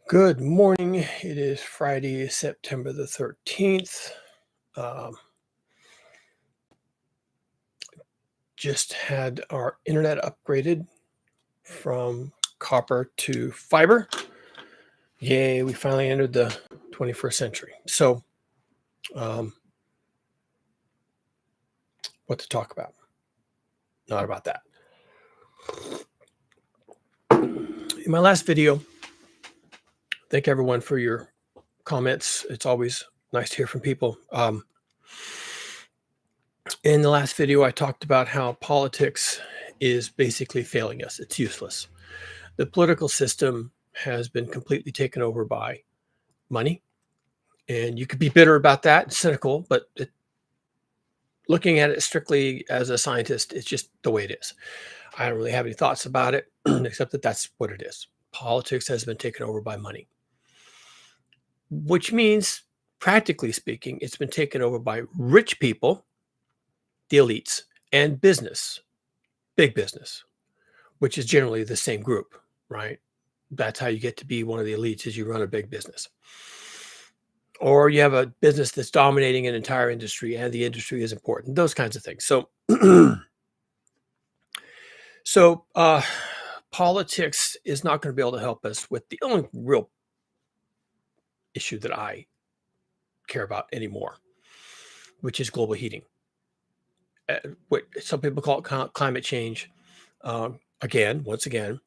Good morning. It is Friday, September the 13th. Um, just had our internet upgraded from copper to fiber. Yay, we finally entered the 21st century. So, what to talk about? Not about that. In my last video, thank everyone for your comments. It's always nice to hear from people. In the last video, I talked about how politics is basically failing us. It's useless. The political system has been completely taken over by money. And you could be bitter about that, cynical, but looking at it strictly as a scientist, it's just the way it is. I don't really have any thoughts about it, except that that's what it is. Politics has been taken over by money, which means, practically speaking, it's been taken over by rich people, the elites, and business, big business, which is generally the same group, right? That's how you get to be one of the elites, is you run a big business. Or you have a business that's dominating an entire industry and the industry is important, those kinds of things. So politics is not going to be able to help us with the only real issue that I care about anymore, which is global heating. What some people call it climate change. Once again,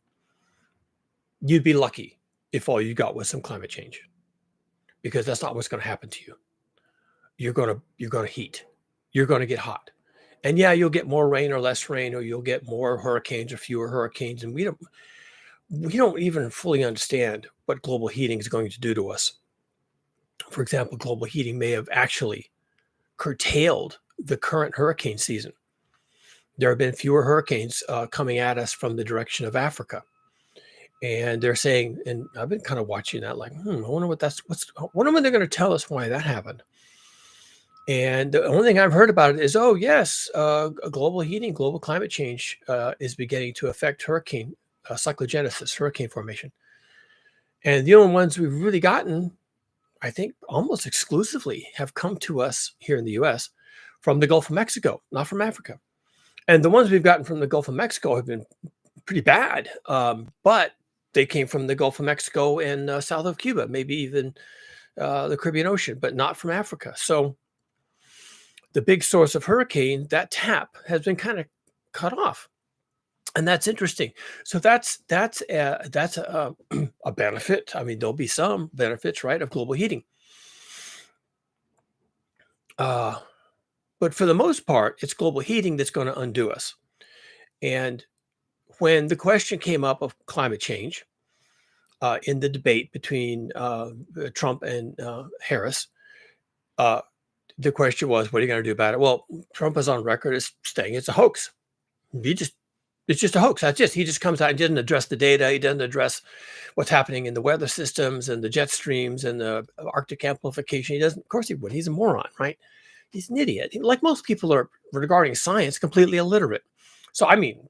you'd be lucky if all you got was some climate change, because that's not what's going to happen to you. You're going to heat. You're going to get hot. And yeah, you'll get more rain or less rain, or you'll get more hurricanes or fewer hurricanes. And we don't even fully understand what global heating is going to do to us. For example, global heating may have actually curtailed the current hurricane season. There have been fewer hurricanes coming at us from the direction of Africa. And they're saying, and I've been kind of watching that, like, I wonder when they're going to tell us why that happened. And the only thing I've heard about it is, oh, yes, global heating, global climate change is beginning to affect hurricane cyclogenesis, hurricane formation. And the only ones we've really gotten, I think, almost exclusively have come to us here in the U.S. from the Gulf of Mexico, not from Africa. And the ones we've gotten from the Gulf of Mexico have been pretty bad, but they came from the Gulf of Mexico and south of Cuba, maybe even the Caribbean Ocean, but not from Africa. So the big source of hurricane, that tap has been kind of cut off. And that's interesting. So that's a benefit. I mean, there'll be some benefits, right, of global heating. But for the most part, it's global heating that's going to undo us. And when the question came up of climate change in the debate between Trump and Harris, the question was, what are you going to do about it? Well, Trump is on record as saying it's a hoax. It's just a hoax. That's just, he just comes out and doesn't address the data. He doesn't address what's happening in the weather systems and the jet streams and the Arctic amplification. He doesn't, of course he would. He's a moron, right? He's an idiot. Like most people are regarding science, completely illiterate. So, I mean,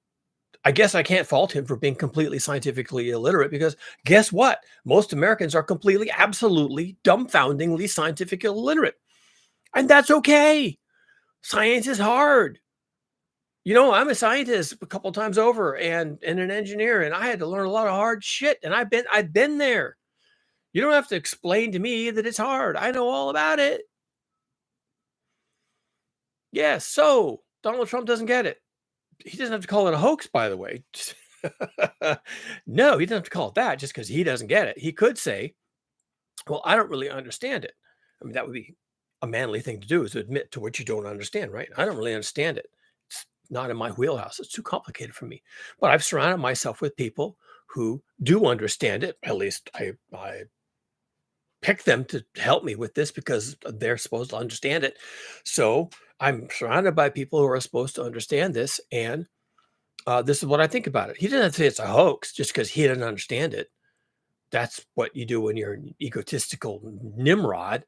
I guess I can't fault him for being completely scientifically illiterate, because guess what? Most Americans are completely, absolutely, dumbfoundingly scientifically illiterate. And that's okay. Science is hard. You know, I'm a scientist a couple times over and an engineer, and I had to learn a lot of hard shit. And I've been there. You don't have to explain to me that it's hard. I know all about it. Yeah, so Donald Trump doesn't get it. He doesn't have to call it a hoax, by the way. No, he doesn't have to call it that just because he doesn't get it. He could say, well, I don't really understand it. I mean, that would be a manly thing to do, is to admit to what you don't understand, right? I don't really understand it. It's not in my wheelhouse. It's too complicated for me. But I've surrounded myself with people who do understand it. At least I pick them to help me with this because they're supposed to understand it. So I'm surrounded by people who are supposed to understand this. And this is what I think about it. He doesn't say it's a hoax just because he doesn't understand it. That's what you do when you're an egotistical Nimrod.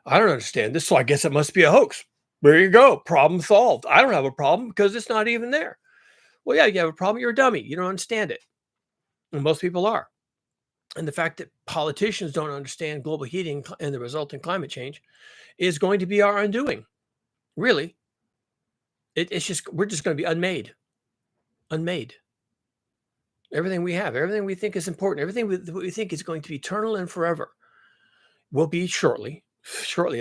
I don't understand this, so I guess it must be a hoax. There you go. Problem solved. I don't have a problem because it's not even there. Well, yeah, you have a problem. You're a dummy. You don't understand it. And most people are. And the fact that politicians don't understand global heating and the resulting climate change is going to be our undoing. Really, it's just we're just going to be unmade. Everything we have, everything we think is important, everything we think is going to be eternal and forever will be shortly,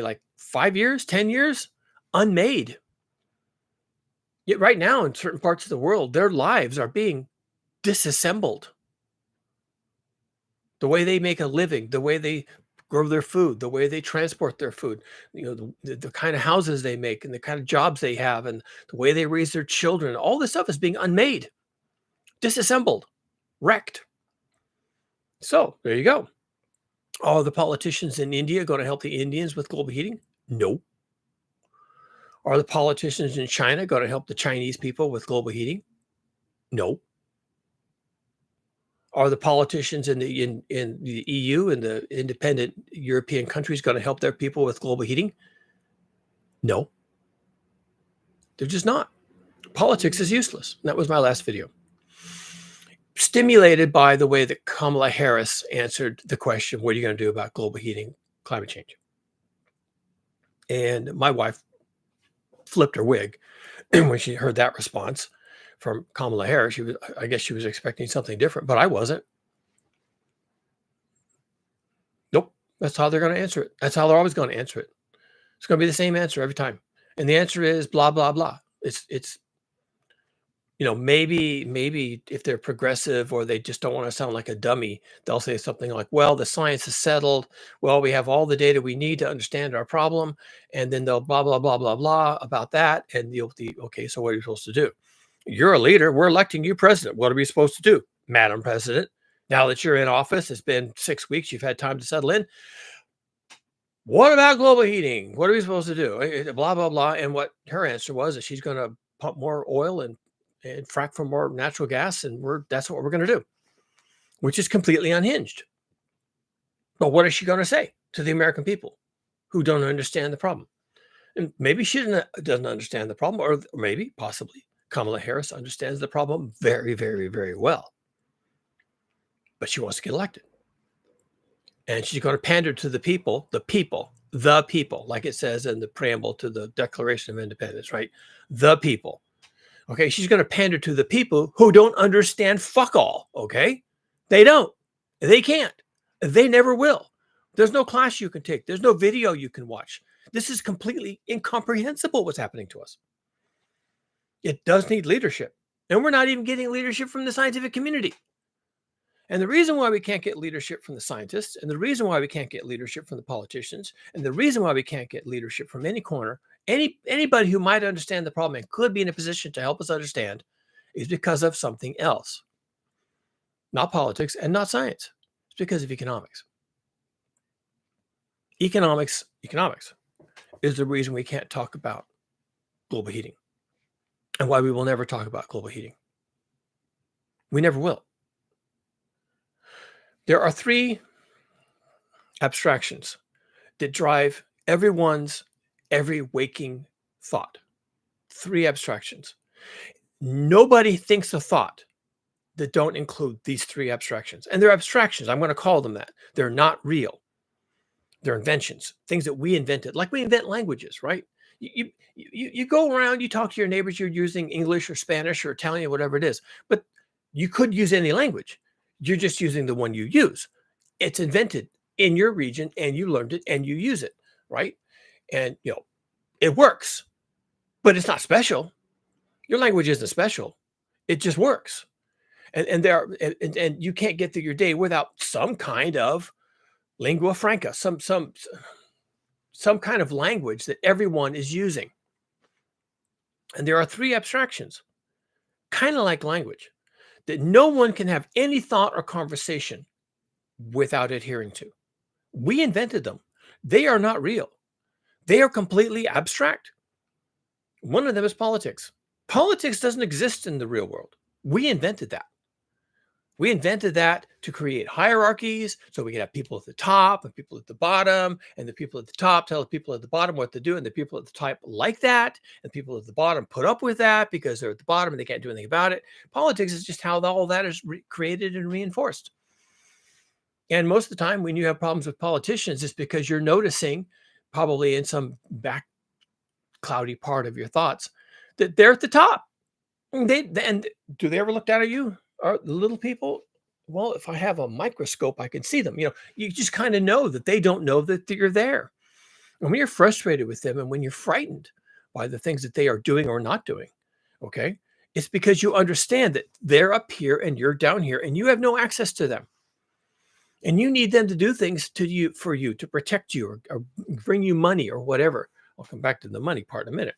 like 5 years, 10 years, unmade. Yet right now, in certain parts of the world, their lives are being disassembled. The way they make a living, the way they grow their food, the way they transport their food, the kind of houses they make and the kind of jobs they have and the way they raise their children, all this stuff is being unmade, disassembled, wrecked. So there you go. Are the politicians in India going to help the Indians with global heating? No. Are the politicians in China going to help the Chinese people with global heating? No. Are the politicians in the EU and the independent European countries going to help their people with global heating? No. They're just not. Politics is useless. And that was my last video. Stimulated by the way that Kamala Harris answered the question, what are you going to do about global heating, climate change? And my wife flipped her wig when she heard that response from Kamala Harris. I guess she was expecting something different, but I wasn't. Nope. That's how they're going to answer it. That's how they're always going to answer it. It's going to be the same answer every time. And the answer is blah, blah, blah. It's maybe if they're progressive or they just don't want to sound like a dummy, they'll say something like, well, the science is settled. Well, we have all the data we need to understand our problem. And then they'll blah, blah, blah, blah, blah about that. And you'll be, okay, so what are you supposed to do? You're a leader. We're electing you president. What are we supposed to do, Madam President? Now that you're in office, it's been 6 weeks. You've had time to settle in. What about global heating? What are we supposed to do? Blah, blah, blah. And what her answer was is she's going to pump more oil and frack for more natural gas. And that's what we're going to do, which is completely unhinged. But what is she going to say to the American people who don't understand the problem? And maybe she doesn't understand the problem, or maybe, possibly, Kamala Harris understands the problem very, very, very well. But she wants to get elected. And she's going to pander to the people, like it says in the preamble to the Declaration of Independence, right? The people. Okay, she's going to pander to the people who don't understand fuck all, okay? They don't. They can't. They never will. There's no class you can take. There's no video you can watch. This is completely incomprehensible what's happening to us. It does need leadership. And we're not even getting leadership from the scientific community. And the reason why we can't get leadership from the scientists, and the reason why we can't get leadership from the politicians, and the reason why we can't get leadership from any corner, anybody who might understand the problem and could be in a position to help us understand, is because of something else. Not politics and not science. It's because of economics. Economics is the reason we can't talk about global heating and why we will never talk about global heating. We never will. There are 3 abstractions that drive every waking thought. 3 abstractions. Nobody thinks a thought that don't include these 3 abstractions. And they're abstractions. I'm going to call them that. They're not real. They're inventions, things that we invented, like we invent languages, right? You go around, you talk to your neighbors, you're using English or Spanish or Italian, whatever it is, but you could use any language. You're just using the one you use. It's invented in your region and you learned it and you use it, right? And, it works, but it's not special. Your language isn't special. It just works. And you can't get through your day without some kind of lingua franca, some kind of language that everyone is using. And there are 3 abstractions, kind of like language, that no one can have any thought or conversation without adhering to. We invented them. They are not real. They are completely abstract. One of them is politics. Politics doesn't exist in the real world. We invented that. We invented that to create hierarchies so we can have people at the top and people at the bottom, and the people at the top tell the people at the bottom what to do, and the people at the top like that, and people at the bottom put up with that because they're at the bottom and they can't do anything about it. Politics is just how all that is created and reinforced. And most of the time when you have problems with politicians, it's because you're noticing, probably in some back cloudy part of your thoughts, that they're at the top. And do they ever look down at you? Are the little people? Well, if I have a microscope, I can see them. You just kind of know that they don't know that you're there. And when you're frustrated with them and when you're frightened by the things that they are doing or not doing, okay, it's because you understand that they're up here and you're down here and you have no access to them. And you need them to do things to you for you to protect you or bring you money or whatever. I'll come back to the money part in a minute.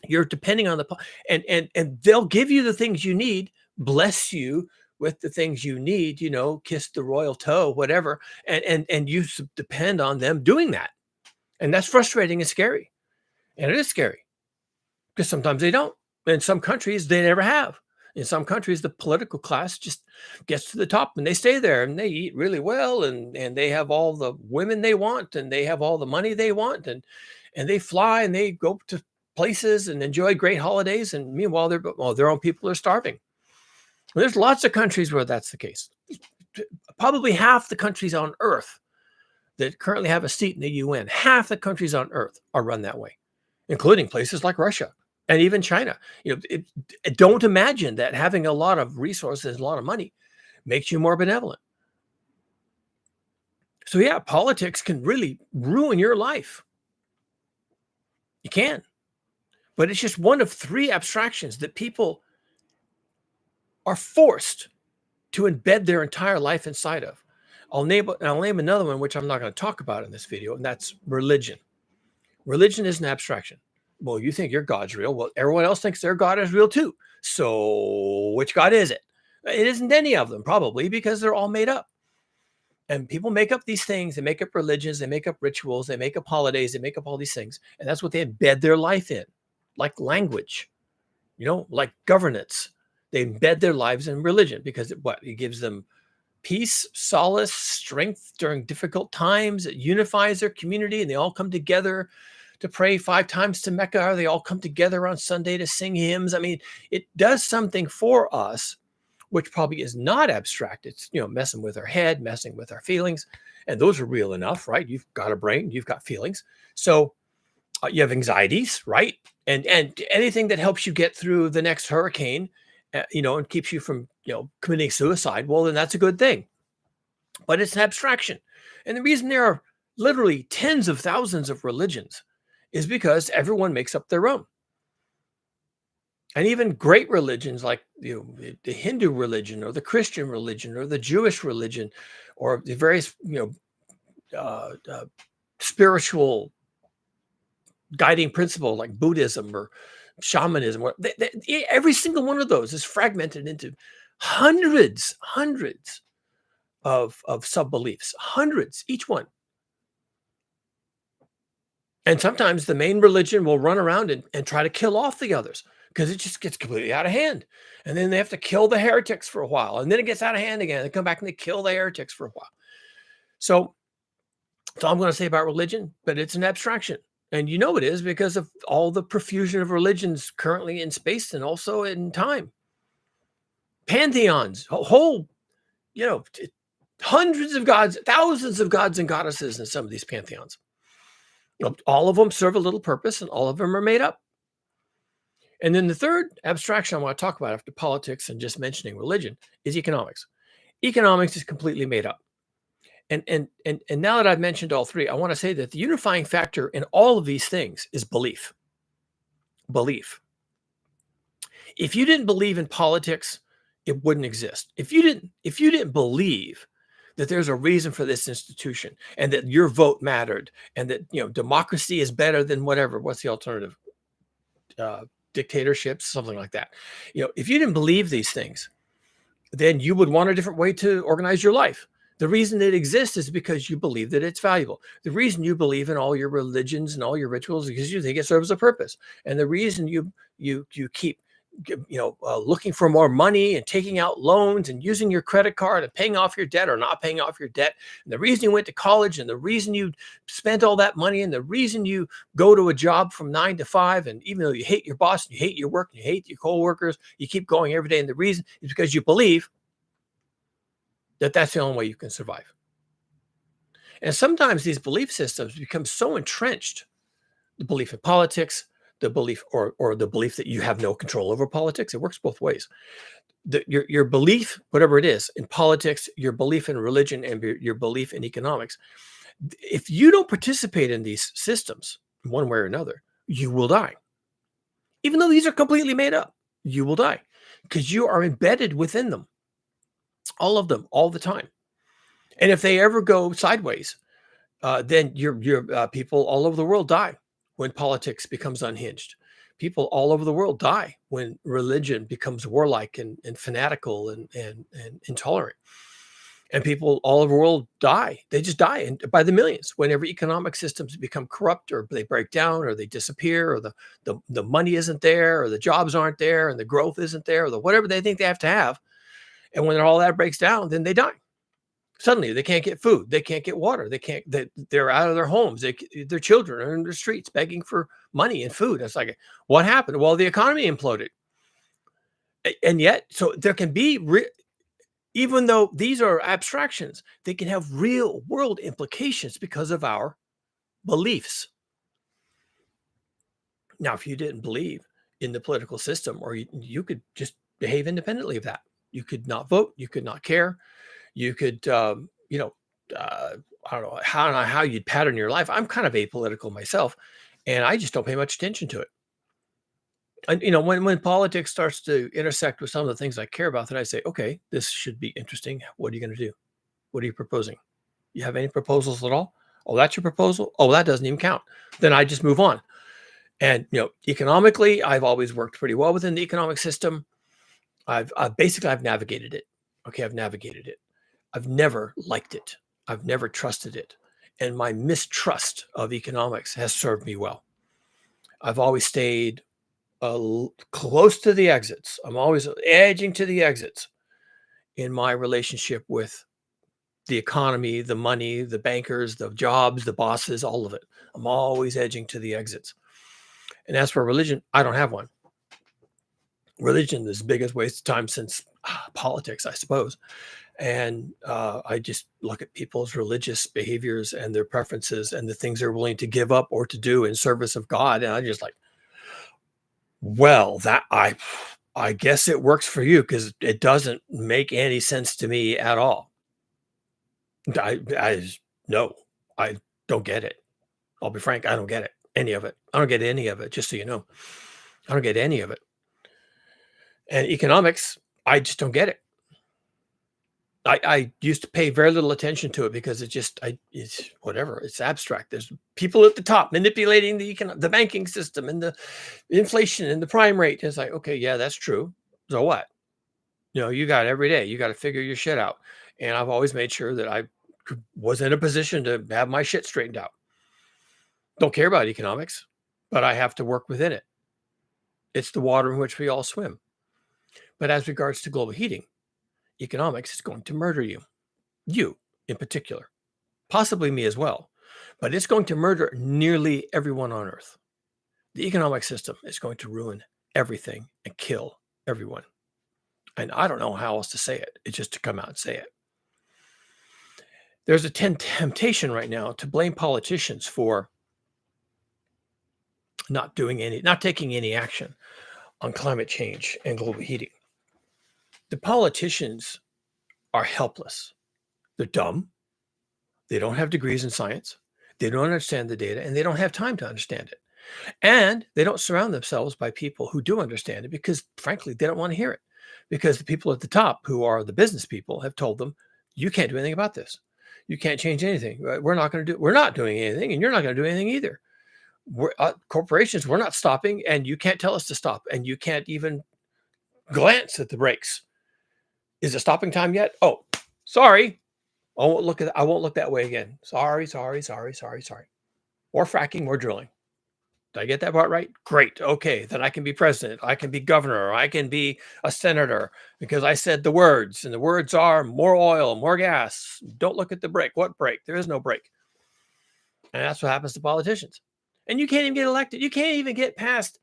You're depending on and they'll give you the things you need, bless you with the things you need, kiss the royal toe, whatever, and you depend on them doing that. And that's frustrating and scary. And it is scary because sometimes they don't. In some countries, they never have. In some countries, the political class just gets to the top and they stay there and they eat really well and they have all the women they want and they have all the money they want and they fly and they go to places and enjoy great holidays. And meanwhile, their own people are starving. There's lots of countries where that's the case. Probably half the countries on Earth that currently have a seat in the UN, half the countries on Earth are run that way, including places like Russia and even China. Don't imagine that having a lot of resources, a lot of money, makes you more benevolent. So yeah, politics can really ruin your life. You can. But it's just one of three abstractions that people are forced to embed their entire life inside of. I'll name another one, which I'm not going to talk about in this video, and that's religion. Religion is an abstraction. Well, you think your God's real. Well, everyone else thinks their God is real too. So which God is it? It isn't any of them, probably, because they're all made up. And people make up these things. They make up religions. They make up rituals. They make up holidays. They make up all these things. And that's what they embed their life in, like language, like governance. They embed their lives in religion because it gives them peace, solace, strength during difficult times. It unifies their community and they all come together to pray 5 times to Mecca, or they all come together on Sunday to sing hymns. I mean, it does something for us, which probably is not abstract. It's, messing with our head, messing with our feelings. And those are real enough, right? You've got a brain, you've got feelings. So you have anxieties, right? And anything that helps you get through the next hurricane, and keeps you from, committing suicide, well, then that's a good thing. But it's an abstraction. And the reason there are literally tens of thousands of religions is because everyone makes up their own. And even great religions like the Hindu religion or the Christian religion or the Jewish religion or the various spiritual guiding principle like Buddhism or shamanism, every single one of those is fragmented into hundreds of sub-beliefs, hundreds, each one. And sometimes the main religion will run around and try to kill off the others because it just gets completely out of hand. And then they have to kill the heretics for a while. And then it gets out of hand again. They come back and they kill the heretics for a while. So that's all I'm going to say about religion, but it's an abstraction. And it is because of all the profusion of religions currently in space and also in time. Pantheons, whole, hundreds of gods, thousands of gods and goddesses in some of these pantheons. All of them serve a little purpose and all of them are made up. And then the third abstraction I want to talk about after politics and just mentioning religion is economics. Economics is completely made up. And now that I've mentioned all three, I want to say that the unifying factor in all of these things is belief. Belief. If you didn't believe in politics, it wouldn't exist. If you didn't believe that there's a reason for this institution and that your vote mattered and that democracy is better than what's the alternative? Dictatorships, something like that. If you didn't believe these things, then you would want a different way to organize your life. The reason it exists is because you believe that it's valuable. The reason you believe in all your religions and all your rituals is because you think it serves a purpose. And the reason you keep looking for more money and taking out loans and using your credit card and paying off your debt or not paying off your debt. And the reason you went to college and the reason you spent all that money and the reason you go to a job from 9 to 5. And even though you hate your boss, and you hate your work, and you hate your coworkers, you keep going every day. And the reason is because you believe that that's the only way you can survive. And sometimes these belief systems become so entrenched, the belief in politics, the belief or the belief that you have no control over politics. It works both ways. Your belief, whatever it is, in politics, your belief in religion, and your belief in economics, if you don't participate in these systems one way or another, you will die. Even though these are completely made up, you will die because you are embedded within them, all of them, all the time. And if they ever go sideways, then your people all over the world die when politics becomes unhinged. People all over the world die when religion becomes warlike and fanatical and intolerant. And people all over the world die. They just die by the millions whenever economic systems become corrupt or they break down or they disappear or the money isn't there or the jobs aren't there and the growth isn't there or whatever they think they have to have. And when all that breaks down, then they die. Suddenly they can't get food. They can't get water. They're out of their homes. Their children are in the streets begging for money and food. It's like, what happened? Well, the economy imploded. And yet, so there can be even though these are abstractions, they can have real world implications because of our beliefs. Now, if you didn't believe in the political system, or you could just behave independently of that. You could not vote. You could not care. You could, I don't know how you'd pattern your life. I'm kind of apolitical myself, and I just don't pay much attention to it. And when politics starts to intersect with some of the things I care about, then I say, okay, this should be interesting. What are you going to do? What are you proposing? You have any proposals at all? Oh, that's your proposal? Oh, that doesn't even count. Then I just move on. And economically, I've always worked pretty well within the economic system. I've navigated it. Okay, I've navigated it. I've never liked it. I've never trusted it. And my mistrust of economics has served me well. I've always stayed close to the exits. I'm always edging to the exits in my relationship with the economy, the money, the bankers, the jobs, the bosses, all of it. I'm always edging to the exits. And as for religion, I don't have one. Religion is the biggest waste of time since politics, I suppose. And I just look at people's religious behaviors and their preferences and the things they're willing to give up or to do in service of God. And I just like, well, that I guess it works for you because it doesn't make any sense to me at all. No, I don't get it. I'll be frank, I don't get it. Any of it. I don't get any of it, just so you know. I don't get any of it. And economics, I just don't get it. I used to pay very little attention to it because it's whatever. It's abstract. There's people at the top manipulating the banking system and the inflation and the prime rate. It's like, okay, yeah, that's true. So what? You got every day. You got to figure your shit out. And I've always made sure that I was in a position to have my shit straightened out. Don't care about economics, but I have to work within it. It's the water in which we all swim. But as regards to global heating, economics is going to murder you in particular, possibly me as well, but it's going to murder nearly everyone on Earth. The economic system is going to ruin everything and kill everyone. And I don't know how else to say it. It's just to come out and say it. There's a temptation right now to blame politicians for not taking any action on climate change and global heating. The politicians are helpless. They're dumb. They don't have degrees in science. They don't understand the data, and they don't have time to understand it. And they don't surround themselves by people who do understand it because, frankly, they don't want to hear it. Because the people at the top, who are the business people, have told them, you can't do anything about this. You can't change anything. We're not doing anything, and you're not going to do anything either. Corporations, we're not stopping, and you can't tell us to stop, and you can't even glance at the brakes. Is it stopping time yet? Oh, sorry. I won't look that way again. Sorry. More fracking, more drilling. Did I get that part right? Great. Okay, then I can be president. I can be governor. I can be a senator because I said the words, and the words are more oil, more gas. Don't look at the brake. What brake? There is no brake. And that's what happens to politicians. And you can't even get elected. You can't even get past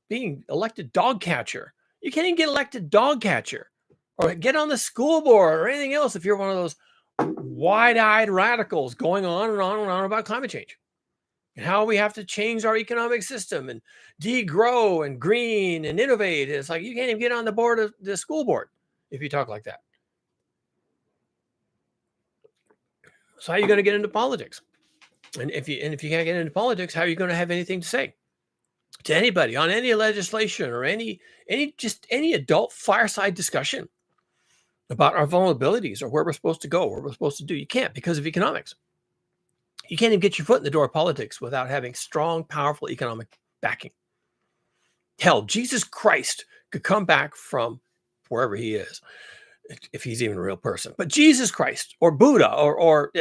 being elected dog catcher. You can't even get elected dog catcher or get on the school board or anything else if you're one of those wide-eyed radicals going on and on and on about climate change and how we have to change our economic system and degrow and green and innovate. It's like you can't even get on the board of the school board if you talk like that. So how are you going to get into politics? And if you can't get into politics, how are you going to have anything to say to anybody on any legislation or any adult fireside discussion about our vulnerabilities or where we're supposed to go, what we're supposed to do? You can't because of economics. You can't even get your foot in the door of politics without having strong, powerful economic backing. Hell, Jesus Christ could come back from wherever he is, if he's even a real person. But Jesus Christ or Buddha or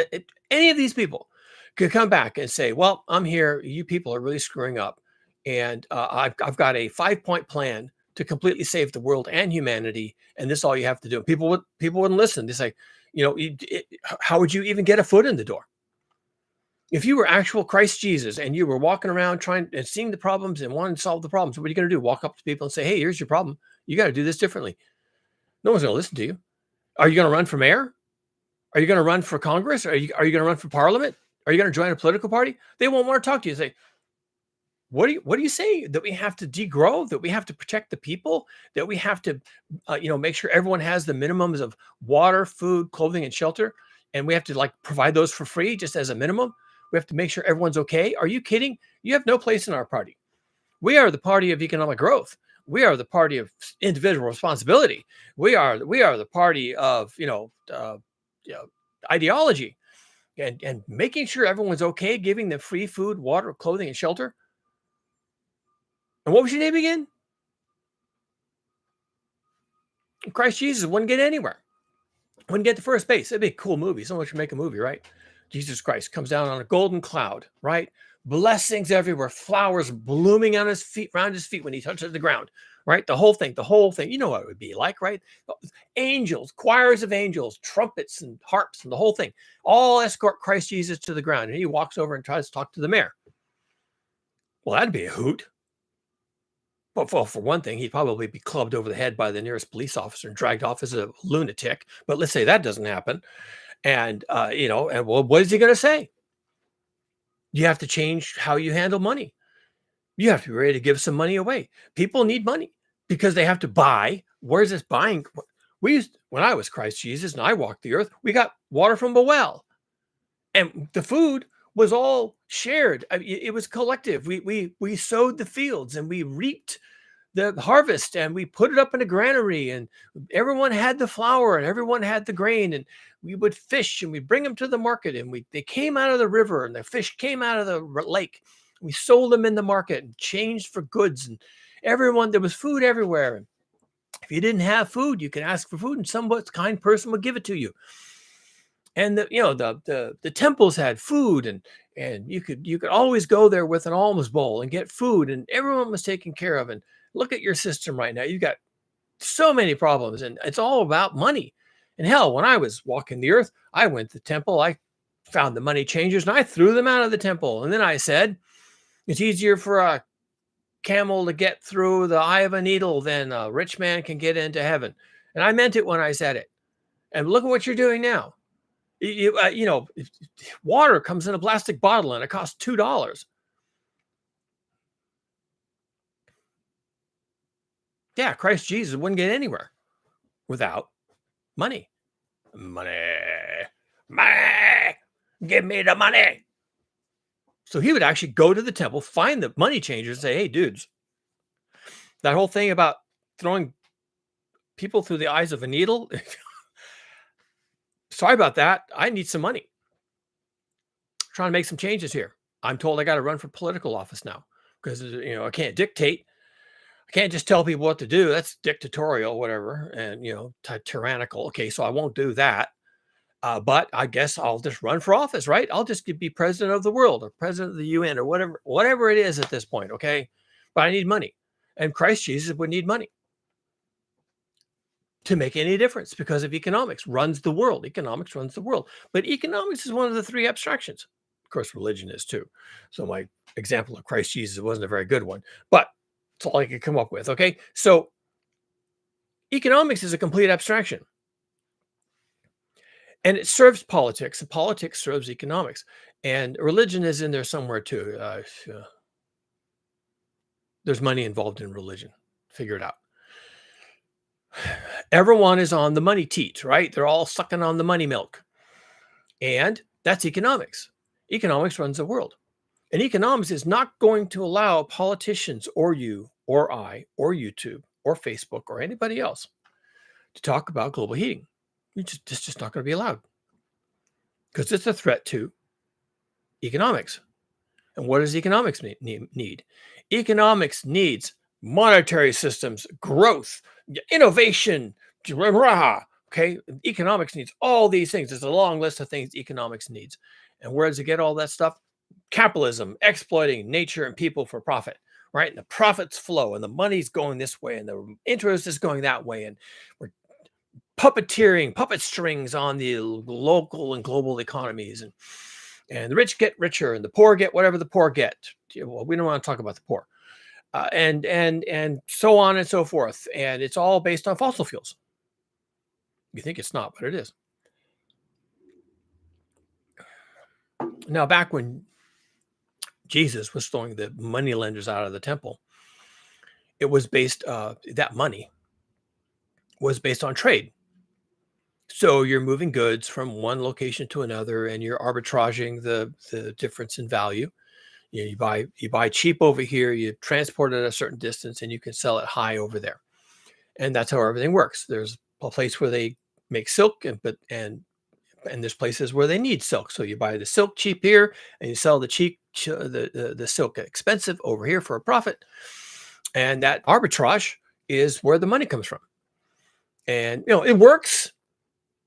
any of these people could come back and say, well, I'm here. You people are really screwing up. And I've got a 5-point plan to completely save the world and humanity. And this is all you have to do. People wouldn't listen. They say, how would you even get a foot in the door? If you were actual Christ Jesus and you were walking around trying and seeing the problems and wanting to solve the problems, what are you going to do? Walk up to people and say, hey, here's your problem. You got to do this differently. No one's going to listen to you. Are you going to run for mayor? Are you going to run for Congress? Are you going to run for parliament? Are you going to join a political party? They won't want to talk to you. Say, what do you say? That we have to degrow, that we have to protect the people, that we have to, make sure everyone has the minimums of water, food, clothing, and shelter, and we have to provide those for free just as a minimum. We have to make sure everyone's okay. Are you kidding? You have no place in our party. We are the party of economic growth. We are the party of individual responsibility. We are the party of ideology, and making sure everyone's okay, giving them free food, water, clothing, and shelter. And what was your name again? Christ Jesus wouldn't get anywhere. Wouldn't get to first base. It'd be a cool movie. Someone should make a movie, right? Jesus Christ comes down on a golden cloud, right? Blessings everywhere, flowers blooming on his feet, around his feet when he touches the ground, right? The whole thing. You know what it would be like, right? Angels, choirs of angels, trumpets and harps and the whole thing, all escort Christ Jesus to the ground. And he walks over and tries to talk to the mayor. Well, that'd be a hoot. Well, for one thing, he'd probably be clubbed over the head by the nearest police officer and dragged off as a lunatic. But let's say that doesn't happen. And, what is he going to say? You have to change how you handle money. You have to be ready to give some money away. People need money because they have to buy. Where's this buying? When I was Christ Jesus and I walked the earth, we got water from a well. And the food was all shared. It was collective. We sowed the fields and we reaped the harvest and we put it up in a granary, and everyone had the flour and everyone had the grain, and we would fish and we bring them to the market, and they came out of the river and the fish came out of the lake. We sold them in the market and changed for goods, and there was food everywhere. And if you didn't have food, you could ask for food and some kind person would give it to you. And the temples had food, and you could always go there with an alms bowl and get food, and everyone was taken care of. And look at your system right now. You've got so many problems, and it's all about money. And hell, when I was walking the earth, I went to the temple, I found the money changers, and I threw them out of the temple. And then I said, it's easier for a camel to get through the eye of a needle than a rich man can get into heaven. And I meant it when I said it. And look at what you're doing now. Water comes in a plastic bottle and it costs $2. Yeah, Christ Jesus wouldn't get anywhere without money. Money. Give me the money. So he would actually go to the temple, find the money changers, and say, hey, dudes, that whole thing about throwing people through the eyes of a needle, sorry about that. I need some money. Trying to make some changes here. I'm told I got to run for political office now because, I can't dictate. I can't just tell people what to do. That's dictatorial, whatever, and, tyrannical. Okay, so I won't do that. But I guess I'll just run for office, right? I'll just be president of the world or president of the UN or whatever it is at this point, okay? But I need money. And Christ Jesus would need money to make any difference because of economics runs the world. Economics runs the world. But economics is one of the three abstractions. Of course, religion is too. So my example of Christ Jesus wasn't a very good one, but it's all I could come up with, okay? So economics is a complete abstraction. And it serves politics, and politics serves economics, and religion is in there somewhere too. There's money involved in religion. Figure it out. Everyone is on the money teat, right? They're all sucking on the money milk. And that's economics. Economics runs the world. And economics is not going to allow politicians or you or I or YouTube or Facebook or anybody else to talk about global heating. It's just not going to be allowed because it's a threat to economics. And what does economics need? Economics needs monetary systems, growth, innovation, okay? Economics needs all these things. There's a long list of things economics needs. And where does it get all that stuff? Capitalism, exploiting nature and people for profit, right? And the profits flow and the money's going this way and the interest is going that way. And we're puppeteering, puppet strings on the local and global economies. And the rich get richer and the poor get whatever the poor get. Well, we don't want to talk about the poor. And so on and so forth. And it's all based on fossil fuels. You think it's not, but it is. Now, back when Jesus was throwing the money lenders out of the temple, it was based, that money was based on trade. So you're moving goods from one location to another and you're arbitraging the difference in value. You buy cheap over here, you transport it a certain distance, and you can sell it high over there. And that's how everything works. There's a place where they make silk, and there's places where they need silk. So you buy the silk cheap here, and you sell the the silk expensive over here for a profit. And that arbitrage is where the money comes from. And it works.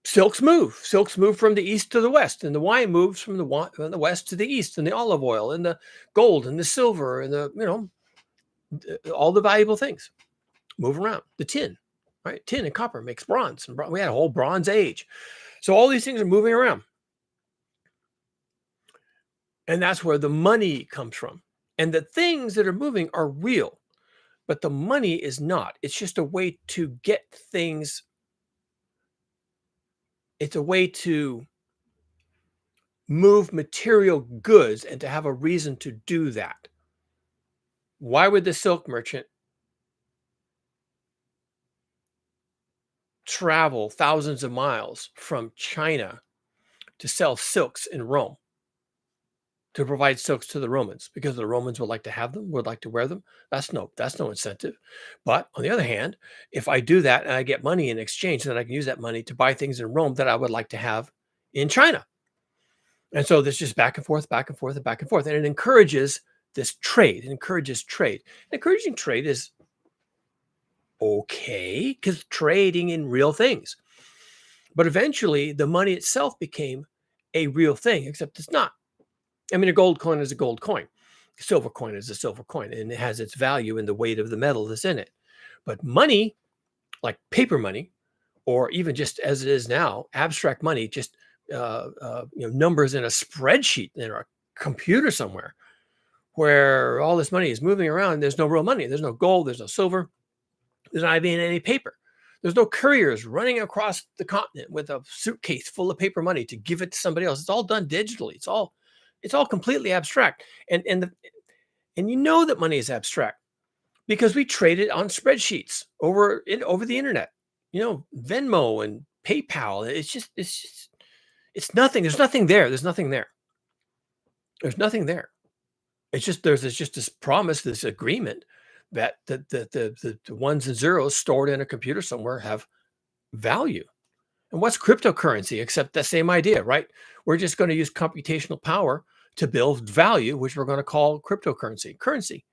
Silks move from the east to the west, and the wine moves from the west to the east, and the olive oil and the gold and the silver and all the valuable things move around. The tin, right? Tin and copper makes bronze, and we had a whole Bronze Age. So all these things are moving around, and that's where the money comes from. And the things that are moving are real, but the money is not. It's just a way to get things. It's a way to move material goods and to have a reason to do that. Why would the silk merchant travel thousands of miles from China to sell silks in Rome, to provide silks to the Romans? Because the Romans would like to have them, would like to wear them? That's no incentive. But on the other hand, if I do that and I get money in exchange, then I can use that money to buy things in Rome that I would like to have in China. And so there's just back and forth, back and forth, and back and forth. And it encourages this trade. It encourages trade. Encouraging trade is okay because trading in real things. But eventually, the money itself became a real thing, except it's not. I mean, a gold coin is a gold coin. A silver coin is a silver coin, and it has its value in the weight of the metal that's in it. But money, like paper money, or even just as it is now, abstract money, just numbers in a spreadsheet in a computer somewhere, where all this money is moving around. There's no real money. There's no gold. There's no silver. There's not even any paper. There's no couriers running across the continent with a suitcase full of paper money to give it to somebody else. It's all done digitally. It's all completely abstract. And you know that money is abstract because we trade it on spreadsheets over the internet. Venmo and PayPal. It's nothing. There's nothing there. There's nothing there. There's nothing there. It's just there's just this promise, this agreement that the ones and zeros stored in a computer somewhere have value. And what's cryptocurrency except that same idea, right? We're just going to use computational power to build value, which we're going to call cryptocurrency. Currency,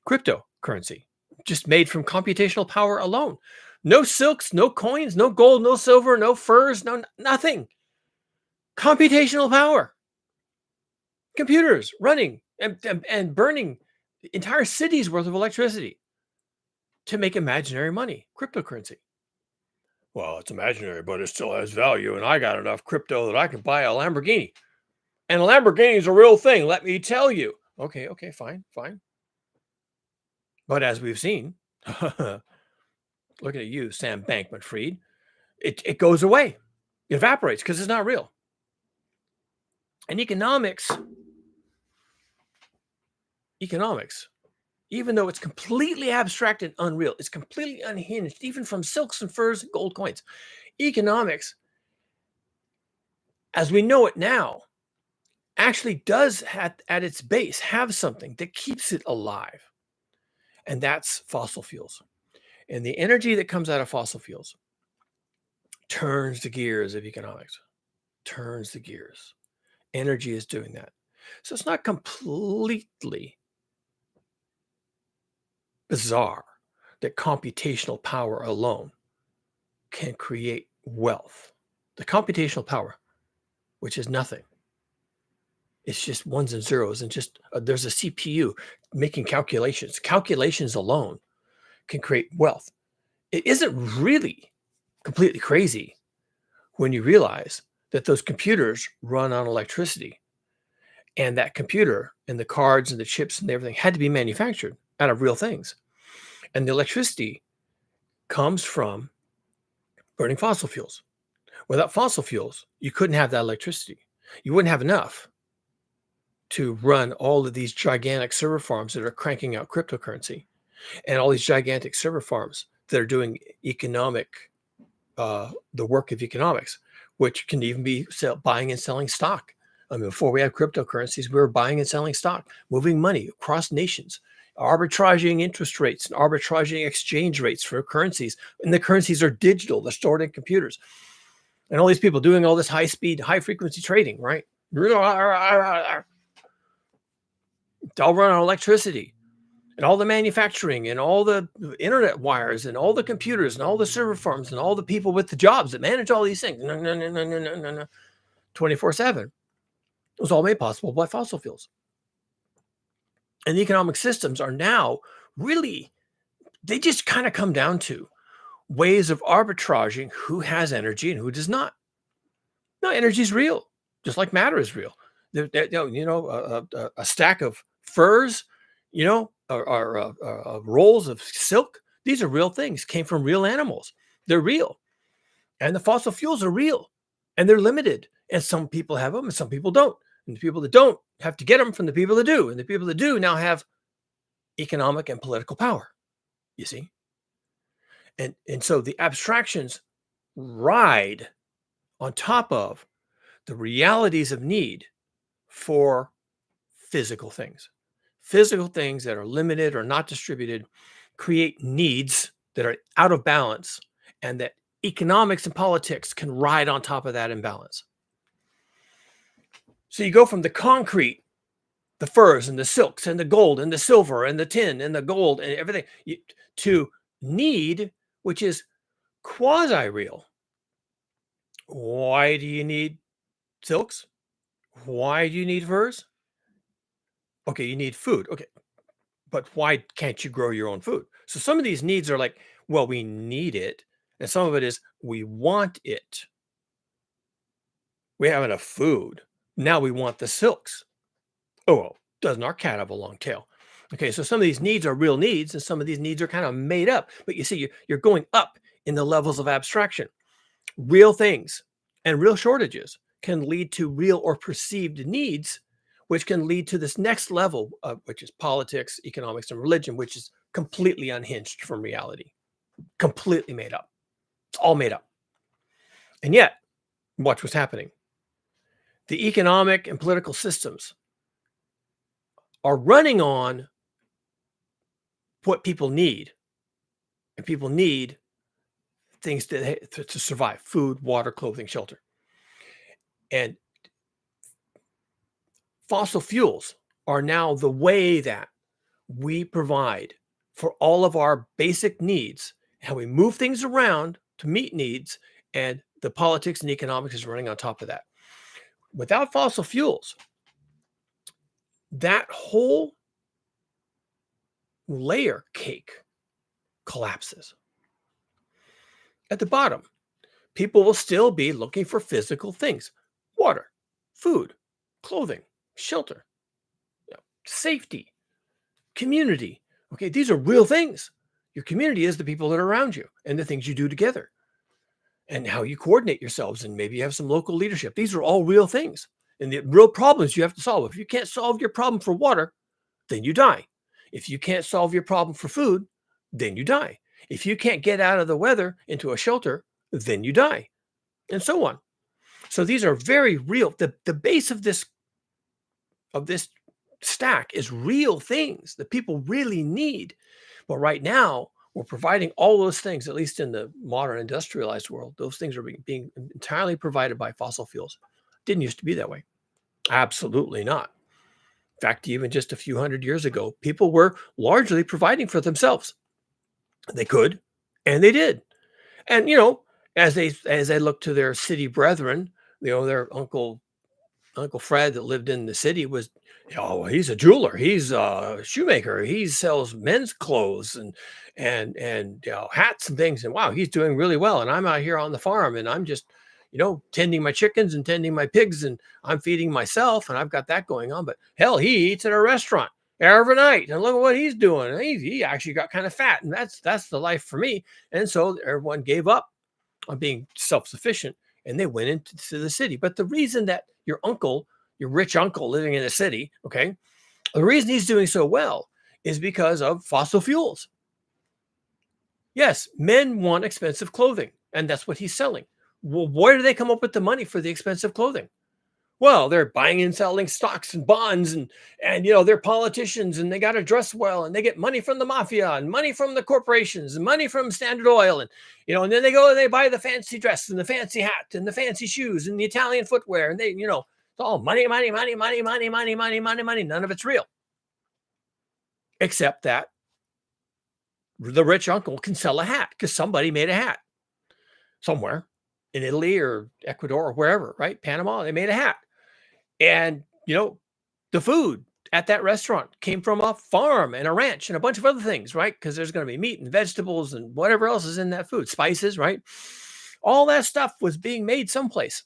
cryptocurrency, just made from computational power alone. No silks, no coins, no gold, no silver, no furs, nothing. Computational power. Computers running and burning entire cities worth of electricity to make imaginary money, cryptocurrency. Well, it's imaginary, but it still has value. And I got enough crypto that I can buy a Lamborghini. And a Lamborghini is a real thing, let me tell you. Okay, fine. But as we've seen, looking at you, Sam Bankman-Fried, it goes away. It evaporates because it's not real. And economics, even though it's completely abstract and unreal, it's completely unhinged, even from silks and furs and gold coins. Economics, as we know it now, actually does at its base have something that keeps it alive, and that's fossil fuels. And the energy that comes out of fossil fuels turns the gears of economics, turns the gears. Energy is doing that. So it's not completely bizarre that computational power alone can create wealth. The computational power, which is nothing, it's just ones and zeros, and just there's a CPU making calculations. Calculations alone can create wealth. It isn't really completely crazy when you realize that those computers run on electricity, and that computer and the cards and the chips and everything had to be manufactured out of real things. And the electricity comes from burning fossil fuels. Without fossil fuels, you couldn't have that electricity. You wouldn't have enough to run all of these gigantic server farms that are cranking out cryptocurrency, and all these gigantic server farms that are doing the work of economics, which can even be buying and selling stock. I mean, before we had cryptocurrencies, we were buying and selling stock, moving money across nations, arbitraging interest rates and arbitraging exchange rates for currencies. And the currencies are digital, they're stored in computers. And all these people doing all this high speed, high frequency trading, right? It's all run on electricity. And all the manufacturing and all the internet wires and all the computers and all the server farms and all the people with the jobs that manage all these things, 24/7. It was all made possible by fossil fuels. And the economic systems are now really, they just kind of come down to ways of arbitraging who has energy and who does not. No, energy is real, just like matter is real. A stack of furs, or rolls of silk. These are real things, came from real animals. They're real. And the fossil fuels are real, and they're limited. And some people have them and some people don't. And the people that don't have to get them from the people that do. And the people that do now have economic and political power, you see? And so the abstractions ride on top of the realities of need for physical things. Physical things that are limited or not distributed create needs that are out of balance, and that economics and politics can ride on top of that imbalance. So you go from the concrete, the furs and the silks and the gold and the silver and the tin and the gold and everything, to need, which is quasi-real. Why do you need silks? Why do you need furs? Okay, you need food. Okay, but why can't you grow your own food? So some of these needs are like, well, we need it. And some of it is we want it. We have enough food. Now we want the silks. Oh, well, doesn't our cat have a long tail? Okay, so some of these needs are real needs, and some of these needs are kind of made up. But you see, you're going up in the levels of abstraction. Real things and real shortages can lead to real or perceived needs, which can lead to this next level, which is politics, economics, and religion, which is completely unhinged from reality, completely made up. It's all made up. And yet, watch what's happening. The economic and political systems are running on what people need. And people need things to survive: food, water, clothing, shelter. And fossil fuels are now the way that we provide for all of our basic needs, how we move things around to meet needs, and the politics and economics is running on top of that. Without fossil fuels, that whole layer cake collapses. At the bottom, people will still be looking for physical things: water, food, clothing, shelter, safety, community. Okay, these are real things. Your community is the people that are around you and the things you do together. and how you coordinate yourselves, and maybe you have some local leadership. These are all real things and the real problems you have to solve. If you can't solve your problem for water, then you die. If you can't solve your problem for food, then you die. If you can't get out of the weather into a shelter, then you die, and so on. So these are very real. The base of this stack is real things that people really need. But right now, we're providing all those things, at least in the modern industrialized world. Those things are being entirely provided by fossil fuels. Didn't used to be that way. Absolutely not. In fact, even just a few hundred years ago, people were largely providing for themselves. They could, and they did. And as they looked to their city brethren, their Uncle Fred that lived in the city was, he's a jeweler, he's a shoemaker, he sells men's clothes and hats and things, and wow, he's doing really well. And I'm out here on the farm, and I'm just, tending my chickens and tending my pigs, and I'm feeding myself, and I've got that going on. But hell, he eats at a restaurant every night, and look at what he's doing. He actually got kind of fat, and that's the life for me. And so everyone gave up on being self-sufficient, and they went into the city. But the reason that your rich uncle living in the city, okay, the reason he's doing so well is because of fossil fuels. Yes, men want expensive clothing, and that's what he's selling. Well, where do they come up with the money for the expensive clothing? Well, they're buying and selling stocks and bonds, and they're politicians, and they got to dress well, and they get money from the mafia and money from the corporations and money from Standard Oil, and and then they go and they buy the fancy dress and the fancy hat and the fancy shoes and the Italian footwear, and it's all money, money, money, money, money, money, money, money, money. None of it's real, except that the rich uncle can sell a hat because somebody made a hat somewhere in Italy or Ecuador or wherever, right? Panama, they made a hat. And, the food at that restaurant came from a farm and a ranch and a bunch of other things, right? Because there's going to be meat and vegetables and whatever else is in that food, spices, right? All that stuff was being made someplace.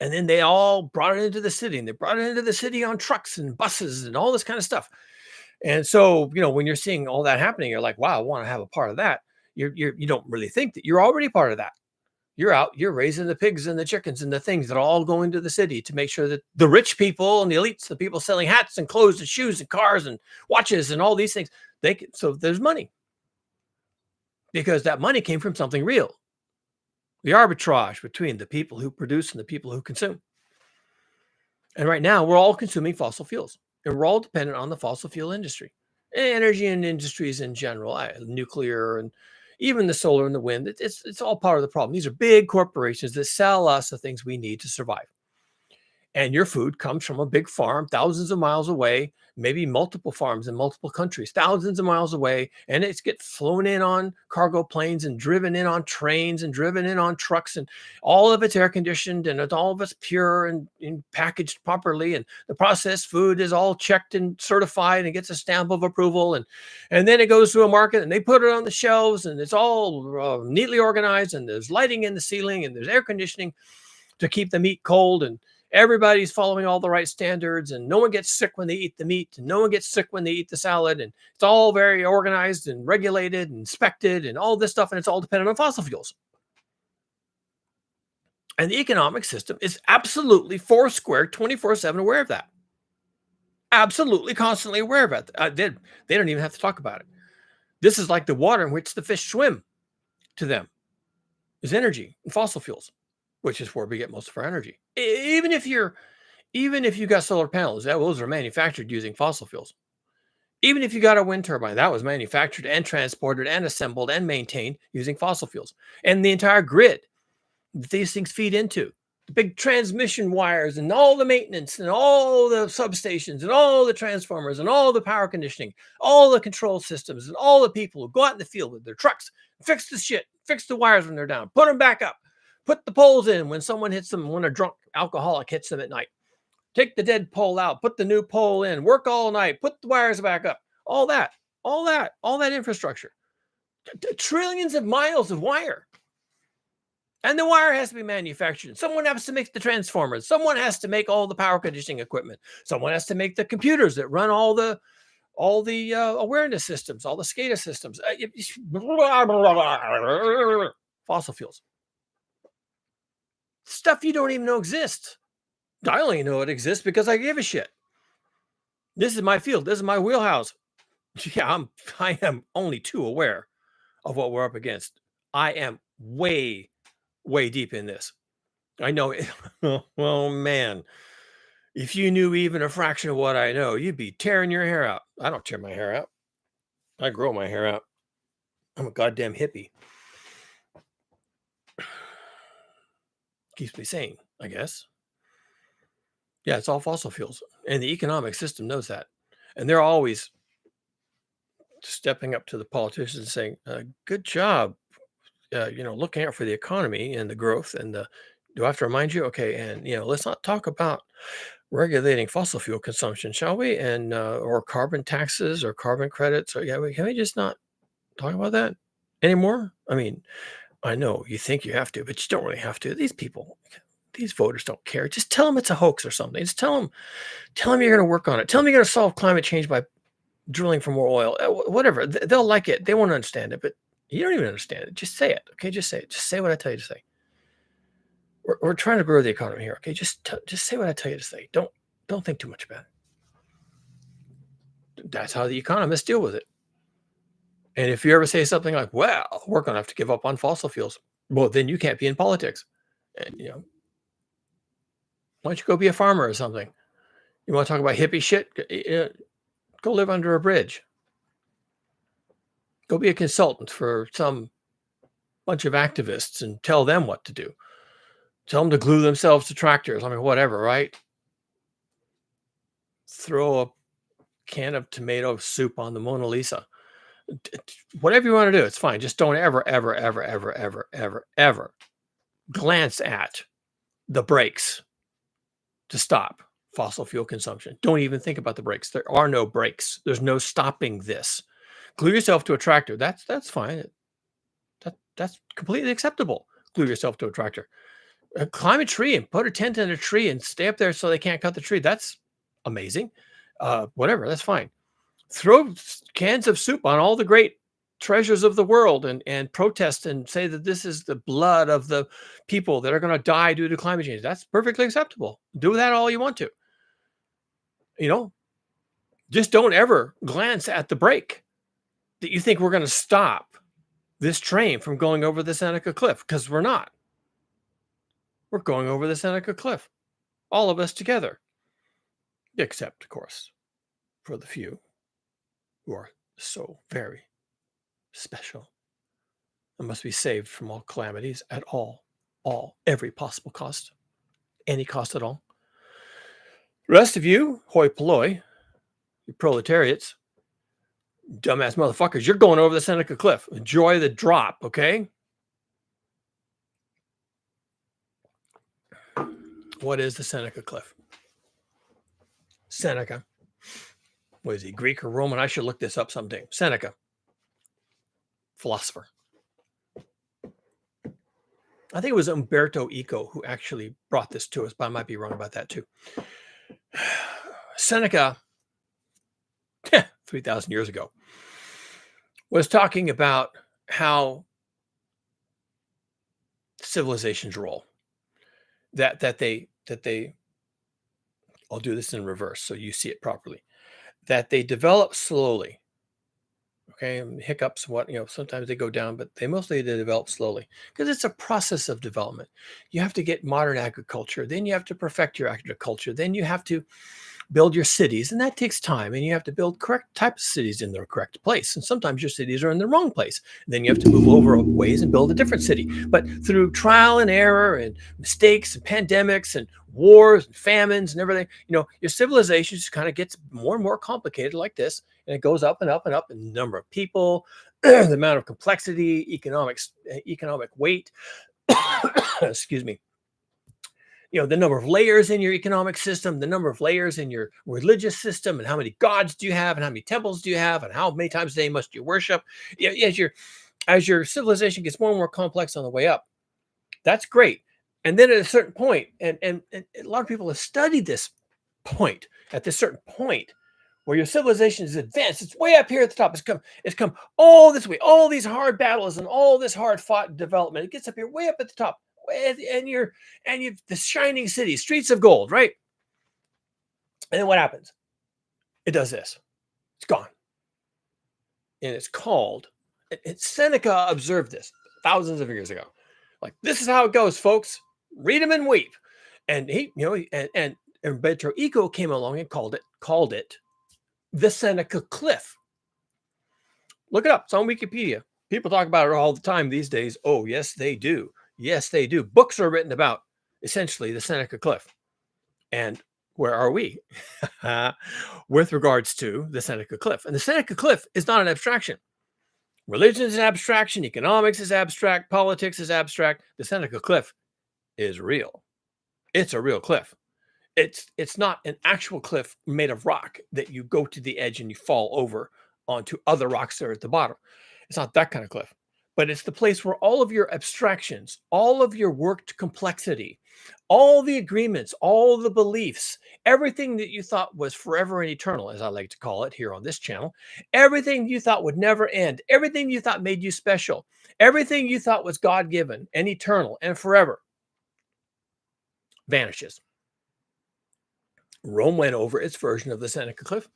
And then they all brought it into the city, and they brought it into the city on trucks and buses and all this kind of stuff. And so, when you're seeing all that happening, you're like, wow, I want to have a part of that. You don't really think that you're already part of that. You're raising the pigs and the chickens and the things that all go into the city to make sure that the rich people and the elites, the people selling hats and clothes and shoes and cars and watches and all these things, so there's money, because that money came from something real. The arbitrage between the people who produce and the people who consume. And right now we're all consuming fossil fuels, and we're all dependent on the fossil fuel industry, energy and industries in general, nuclear and even the solar and the wind. It's all part of the problem. These are big corporations that sell us the things we need to survive. And your food comes from a big farm thousands of miles away, maybe multiple farms in multiple countries, thousands of miles away. And it's get flown in on cargo planes and driven in on trains and driven in on trucks. And all of it's air conditioned, and it's all of it's pure and packaged properly. And the processed food is all checked and certified and gets a stamp of approval. And then it goes to a market, and they put it on the shelves, and it's all neatly organized. And there's lighting in the ceiling, and there's air conditioning to keep the meat cold, and everybody's following all the right standards, and no one gets sick when they eat the meat, and no one gets sick when they eat the salad, and it's all very organized and regulated and inspected and all this stuff, and it's all dependent on fossil fuels. And the economic system is absolutely foursquare, 24/7 aware of that. Absolutely constantly aware of it. They don't even have to talk about it. This is like the water in which the fish swim. To them is energy and fossil fuels, which is where we get most of our energy. Even if you got solar panels, those are manufactured using fossil fuels. Even if you got a wind turbine, that was manufactured and transported and assembled and maintained using fossil fuels. And the entire grid that these things feed into, the big transmission wires and all the maintenance and all the substations and all the transformers and all the power conditioning, all the control systems and all the people who go out in the field with their trucks, fix the shit, fix the wires when they're down, put them back up, put the poles in when someone hits them, when a drunk alcoholic hits them at night. Take the dead pole out, put the new pole in, work all night, put the wires back up. All that infrastructure. Trillions of miles of wire. And the wire has to be manufactured. Someone has to make the transformers. Someone has to make all the power conditioning equipment. Someone has to make the computers that run all the awareness systems, all the SCADA systems. Fossil fuels. Stuff you don't even know exists. I only know it exists because I give a shit. This is my field. This is my wheelhouse. Yeah, I am only too aware of what we're up against. I am way, way deep in this. I know it. Well, man, if you knew even a fraction of what I know, you'd be tearing your hair out. I don't tear my hair out. I grow my hair out. I'm a goddamn hippie. Keeps me sane, I guess. Yeah, it's all fossil fuels. And the economic system knows that. And they're always stepping up to the politicians and saying, good job, looking out for the economy and the growth and the, do I have to remind you? Okay. And, let's not talk about regulating fossil fuel consumption, shall we? And, or carbon taxes or carbon credits. Or, can we just not talk about that anymore? I mean, I know you think you have to, but you don't really have to. These voters don't care. Just tell them it's a hoax or something. Just tell them you're going to work on it. Tell them you're going to solve climate change by drilling for more oil, whatever. They'll like it. They won't understand it, but you don't even understand it. Just say it. Okay. Just say it. Just say what I tell you to say. We're trying to grow the economy here. Okay. Just say what I tell you to say. Don't think too much about it. That's how the economists deal with it. And if you ever say something like, well, we're going to have to give up on fossil fuels, well, then you can't be in politics. And, why don't you go be a farmer or something? You want to talk about hippie shit? Go live under a bridge. Go be a consultant for some bunch of activists and tell them what to do. Tell them to glue themselves to tractors. I mean, whatever, right? Throw a can of tomato soup on the Mona Lisa. Whatever you want to do, it's fine. Just don't ever, ever, ever, ever, ever, ever, ever glance at the brakes to stop fossil fuel consumption. Don't even think about the brakes. There are no brakes. There's no stopping this. Glue yourself to a tractor. That's fine. That's completely acceptable. Glue yourself to a tractor. Climb a tree and put a tent in a tree and stay up there so they can't cut the tree. That's amazing. Whatever, that's fine. Throw cans of soup on all the great treasures of the world and protest and say that this is the blood of the people that are going to die due to climate change. That's perfectly acceptable. Do that all you want to. Just don't ever glance at the brake that you think we're going to stop this train from going over the Seneca cliff, because we're not. We're going over the Seneca cliff, all of us together, except, of course, for the few who are so very special and must be saved from all calamities at every possible cost, any cost at all. The rest of you, hoi polloi, you proletariats, dumbass motherfuckers, you're going over the Seneca cliff. Enjoy the drop, okay? What is the Seneca cliff? Seneca. What is he, Greek or Roman? I should look this up someday. Seneca, philosopher. I think it was Umberto Eco who actually brought this to us, but I might be wrong about that too. Seneca, 3,000 years ago, was talking about how civilizations roll. That they, I'll do this in reverse so you see it properly. That they develop slowly. Okay, hiccups, sometimes they go down, but they develop slowly because it's a process of development. You have to get modern agriculture, then you have to perfect your agriculture, then you have to build your cities, and that takes time, and you have to build correct types of cities in the correct place, and sometimes your cities are in the wrong place. Then you have to move over a ways and build a different city. But through trial and error and mistakes and pandemics and wars and famines and everything, your civilization just kind of gets more and more complicated like this, and it goes up and up and up in the number of people, the amount of complexity, economic weight, excuse me, the number of layers in your economic system, the number of layers in your religious system, and how many gods do you have, and how many temples do you have, and how many times a day must you worship. As your civilization gets more and more complex on the way up, that's great. And then at a certain point, and a lot of people have studied this point, at this certain point where your civilization is advanced, it's way up here at the top. It's come all this way, all these hard battles and all this hard fought development. It gets up here way up at the top. and you've the shining city, streets of gold, right? And then what happens? It does this. It's gone. And it's called, Seneca observed this thousands of years ago. Like, this is how it goes, folks. Read them and weep. And and Umberto Eco came along and called it the Seneca Cliff. Look it up. It's on Wikipedia. People talk about it all the time these days. Oh, yes, they do. Yes, they do. Books are written about essentially the Seneca Cliff. And where are we with regards to the Seneca Cliff? And the Seneca Cliff is not an abstraction. Religion is an abstraction. Economics is abstract. Politics is abstract. The Seneca Cliff is real. It's a real cliff. It's not an actual cliff made of rock that you go to the edge and you fall over onto other rocks that are at the bottom. It's not that kind of cliff, but it's the place where all of your abstractions, all of your worked complexity, all the agreements, all the beliefs, everything that you thought was forever and eternal, as I like to call it here on this channel, everything you thought would never end, everything you thought made you special, everything you thought was God-given and eternal and forever vanishes. Rome went over its version of the Seneca Cliff.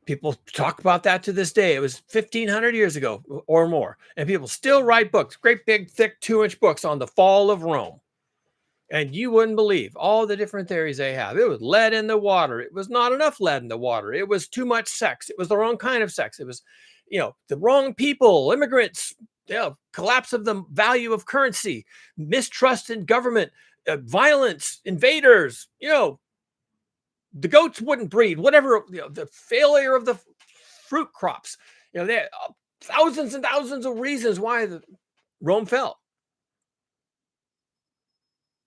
People talk about that to this day. It was 1,500 years ago or more. And people still write books, great big, thick 2-inch books on the fall of Rome. And you wouldn't believe all the different theories they have. It was lead in the water. It was not enough lead in the water. It was too much sex. It was the wrong kind of sex. It was, the wrong people, immigrants, collapse of the value of currency, mistrust in government, violence, invaders, the goats wouldn't breed, whatever, the failure of the fruit crops. There are thousands and thousands of reasons why Rome fell.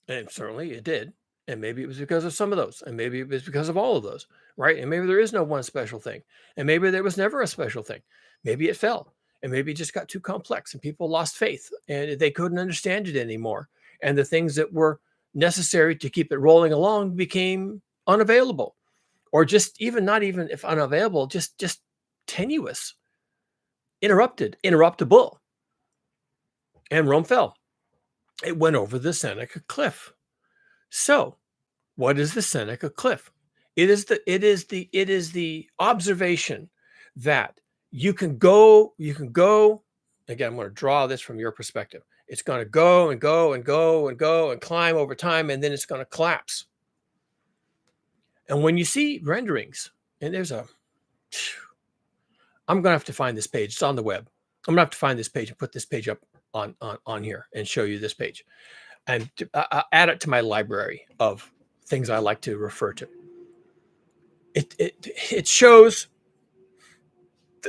And certainly it did. And maybe it was because of some of those. And maybe it was because of all of those, right? And maybe there is no one special thing. And maybe there was never a special thing. Maybe it fell. And maybe it just got too complex and people lost faith and they couldn't understand it anymore. And the things that were necessary to keep it rolling along became unavailable, or just not even if unavailable, just tenuous, interruptible. And Rome fell. It went over the Seneca Cliff. So, what is the Seneca Cliff? It is the observation that you can go. Again, I'm going to draw this from your perspective. It's going to go and go and go and go and climb over time, and then it's going to collapse. And when you see renderings, and I'm going to have to find this page. It's on the web. I'm going to have to find this page and put this page up on here and show you this page. And add it to my library of things I like to refer to. It shows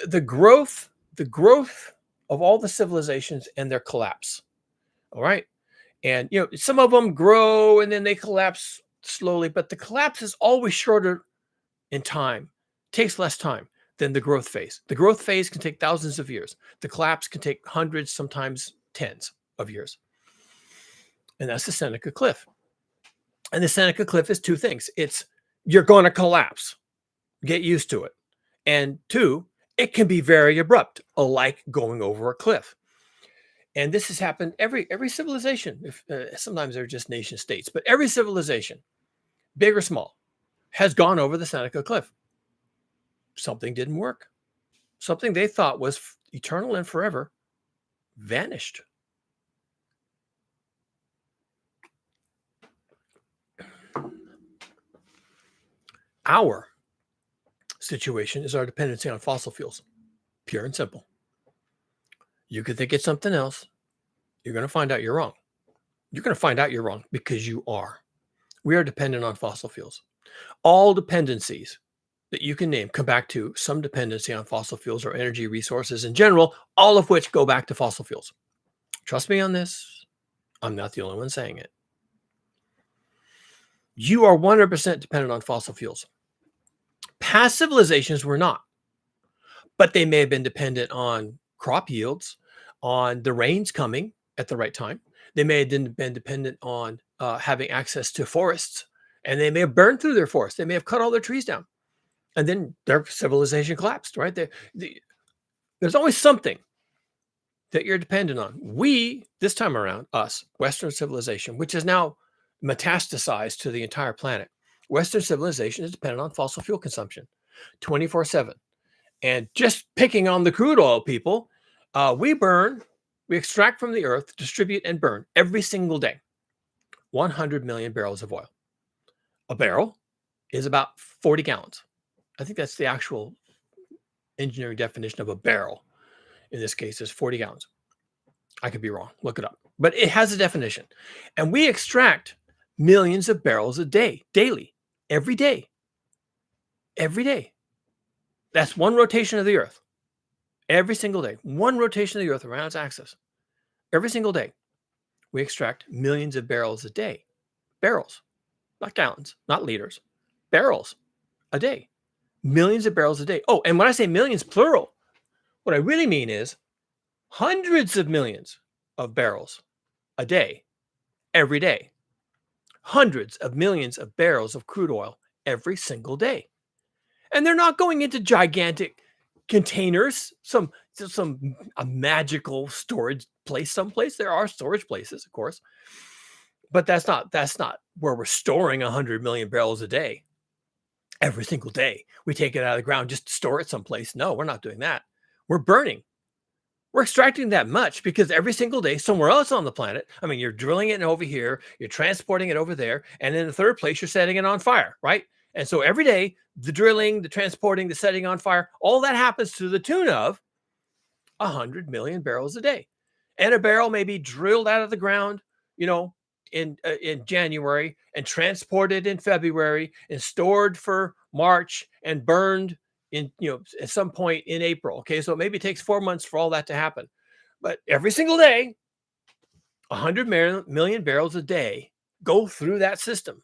the growth of all the civilizations and their collapse. All right. And, some of them grow and then they collapse slowly, but the collapse is always shorter in time, takes less time than the growth phase. The growth phase can take thousands of years. The collapse can take hundreds, sometimes tens of years. And that's the Seneca Cliff. And the Seneca Cliff is two things. It's you're going to collapse. Get used to it. And two, it can be very abrupt, like going over a cliff. And this has happened every civilization. Sometimes they're just nation states, but every civilization, big or small, has gone over the Seneca Cliff. Something didn't work. Something they thought was eternal and forever vanished. Our situation is our dependency on fossil fuels, pure and simple. You could think it's something else. You're going to find out you're wrong. You're going to find out you're wrong because you are. We are dependent on fossil fuels. All dependencies that you can name come back to some dependency on fossil fuels or energy resources in general, all of which go back to fossil fuels. Trust me on this. I'm not the only one saying it. You are 100% dependent on fossil fuels. Past civilizations were not, but they may have been dependent on crop yields, on the rains coming at the right time. They may have been dependent on having access to forests, and they may have burned through their forests. They may have cut all their trees down, and then their civilization collapsed, right? There's always something that you're dependent on. We, this time around, us, Western civilization, which is now metastasized to the entire planet, Western civilization is dependent on fossil fuel consumption 24/7. And just picking on the crude oil people, we extract from the earth, distribute, and burn every single day 100 million barrels of oil. A barrel is about 40 gallons. I think that's the actual engineering definition of a barrel. In this case, is 40 gallons. I could be wrong. Look it up. But it has a definition. And we extract millions of barrels a day, daily, every day. Every day. That's one rotation of the earth. Every single day. One rotation of the earth around its axis. Every single day. We extract millions of barrels a day. Barrels. Not gallons, not liters. Barrels a day. Millions of barrels a day. Oh, and when I say millions, plural, what I really mean is hundreds of millions of barrels a day, every day. Hundreds of millions of barrels of crude oil every single day. And they're not going into gigantic containers, a magical storage place someplace. There are storage places, of course. But that's not where we're storing 100 million barrels a day. Every single day. We take it out of the ground just to store it someplace. No, we're not doing that. We're burning. We're extracting that much because every single day, somewhere else on the planet, I mean, you're drilling it over here, you're transporting it over there, and in the third place, you're setting it on fire, right? And so every day, the drilling, the transporting, the setting on fire, all that happens to the tune of 100 million barrels a day. And a barrel may be drilled out of the ground, in January and transported in February and stored for March and burned at some point in April. Okay, so maybe it takes 4 months for all that to happen, but every single day, 100 million barrels a day go through that system.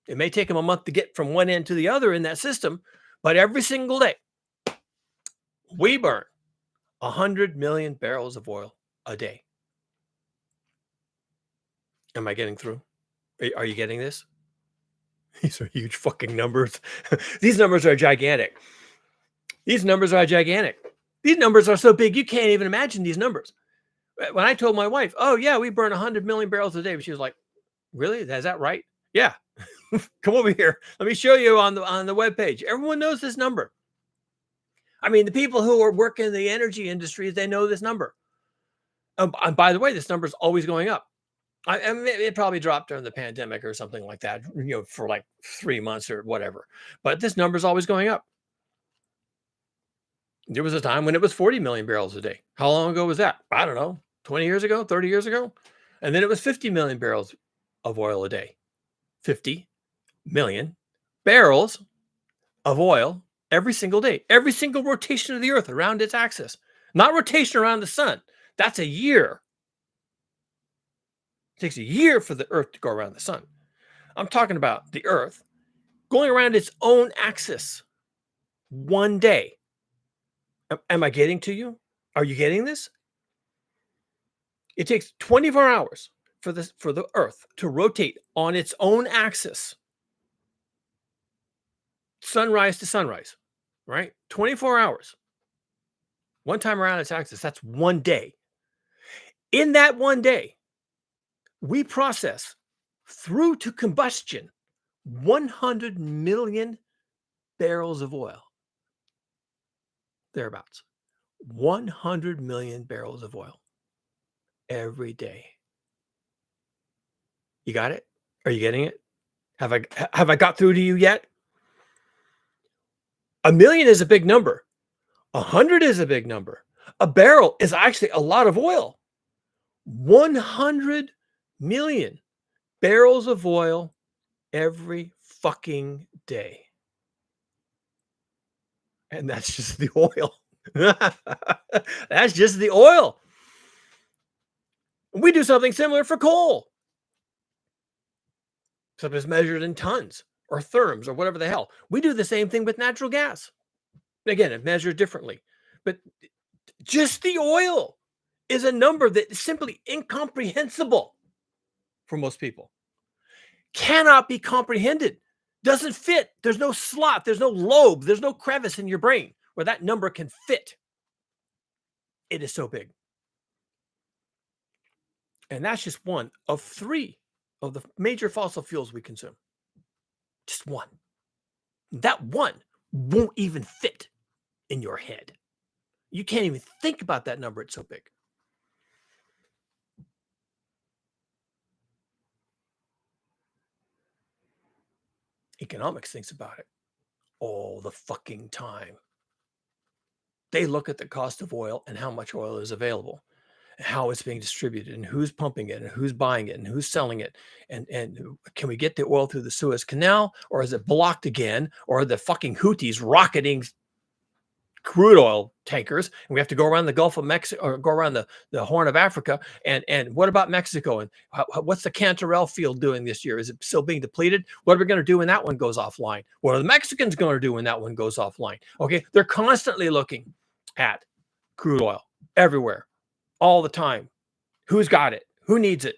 It may take them a month to get from one end to the other in that system, but every single day, we burn 100 million barrels of oil a day. Am I getting through? Are you getting this? These are huge fucking numbers. These numbers are gigantic. These numbers are gigantic. These numbers are so big, you can't even imagine these numbers. When I told my wife, oh, yeah, we burn 100 million barrels a day, she was like, really? Is that right? Yeah. Come over here. Let me show you on the webpage. Everyone knows this number. I mean, the people who are working in the energy industry, they know this number. And by the way, this number is always going up. I mean, it probably dropped during the pandemic or something like that, for like 3 months or whatever. But this number is always going up. There was a time when it was 40 million barrels a day. How long ago was that? I don't know, 20 years ago, 30 years ago? And then it was 50 million barrels of oil a day. 50 million barrels of oil every single day. Every single rotation of the earth around its axis. Not rotation around the sun. That's a year. It takes a year for the earth to go around the sun. I'm talking about the earth going around its own axis one day. Am I getting to you? Are you getting this? It takes 24 hours for the earth to rotate on its own axis. Sunrise to sunrise, right? 24 hours. One time around its axis. That's one day. In that one day, we process through to combustion 100 million barrels of oil. Thereabouts. 100 million barrels of oil every day. You got it? Are you getting it? Have I got through to you yet? 1 million is a big number. 100 is a big number. A barrel is actually a lot of oil. 100 million barrels of oil every fucking day. And that's just the oil. That's just the oil. We do something similar for coal. Except it's measured in tons or therms or whatever the hell. We do the same thing with natural gas. Again, it measures differently. But just the oil is a number that is simply incomprehensible for most people. Cannot be comprehended. Doesn't fit. There's no slot. There's no lobe. There's no crevice in your brain where that number can fit. It is so big. And that's just one of 3 of the major fossil fuels we consume. Just one. That one won't even fit in your head. You can't even think about that number. It's so big. Economics thinks about it all the fucking time. They look at the cost of oil and how much oil is available, and how it's being distributed, and who's pumping it, and who's buying it, and who's selling it, and can we get the oil through the Suez Canal, or is it blocked again, or are the fucking Houthis rocketing crude oil tankers, and we have to go around the Gulf of Mexico or go around the Horn of Africa? And what about Mexico? And what's the Cantarell field doing this year? Is it still being depleted? What are we going to do when that one goes offline? What are the Mexicans going to do when that one goes offline? Okay, they're constantly looking at crude oil everywhere, all the time. Who's got it? Who needs it?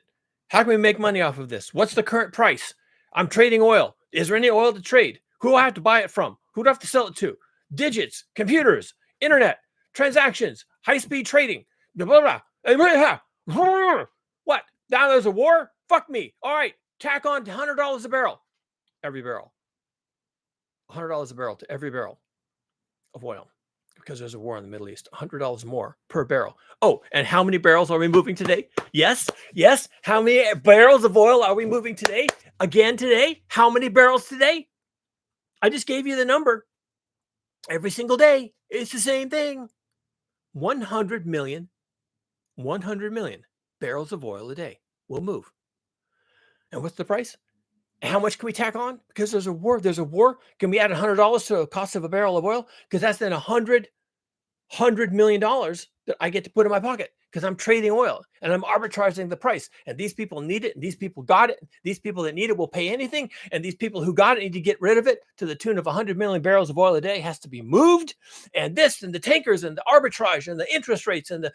How can we make money off of this? What's the current price? I'm trading oil. Is there any oil to trade? Who do I have to buy it from? Who do I have to sell it to? Digits, computers, internet, transactions, high-speed trading, blah, blah, blah. What? Now there's a war? Fuck me. All right, tack on $100 a barrel. Every barrel. $100 a barrel to every barrel of oil, because there's a war in the Middle East. $100 more per barrel. Oh, and how many barrels are we moving today? Yes. How many barrels of oil are we moving today? Again today? How many barrels today? I just gave you the number. Every single day, it's the same thing. 100 million barrels of oil a day will move. And what's the price? How much can we tack on? Because there's a war. Can we add $100 to the cost of a barrel of oil? Because that's then $100 million that I get to put in my pocket, because I'm trading oil and I'm arbitraging the price. And these people need it, and these people got it. These people that need it will pay anything. And these people who got it need to get rid of it to the tune of 100 million barrels of oil a day has to be moved. And this and the tankers and the arbitrage and the interest rates and the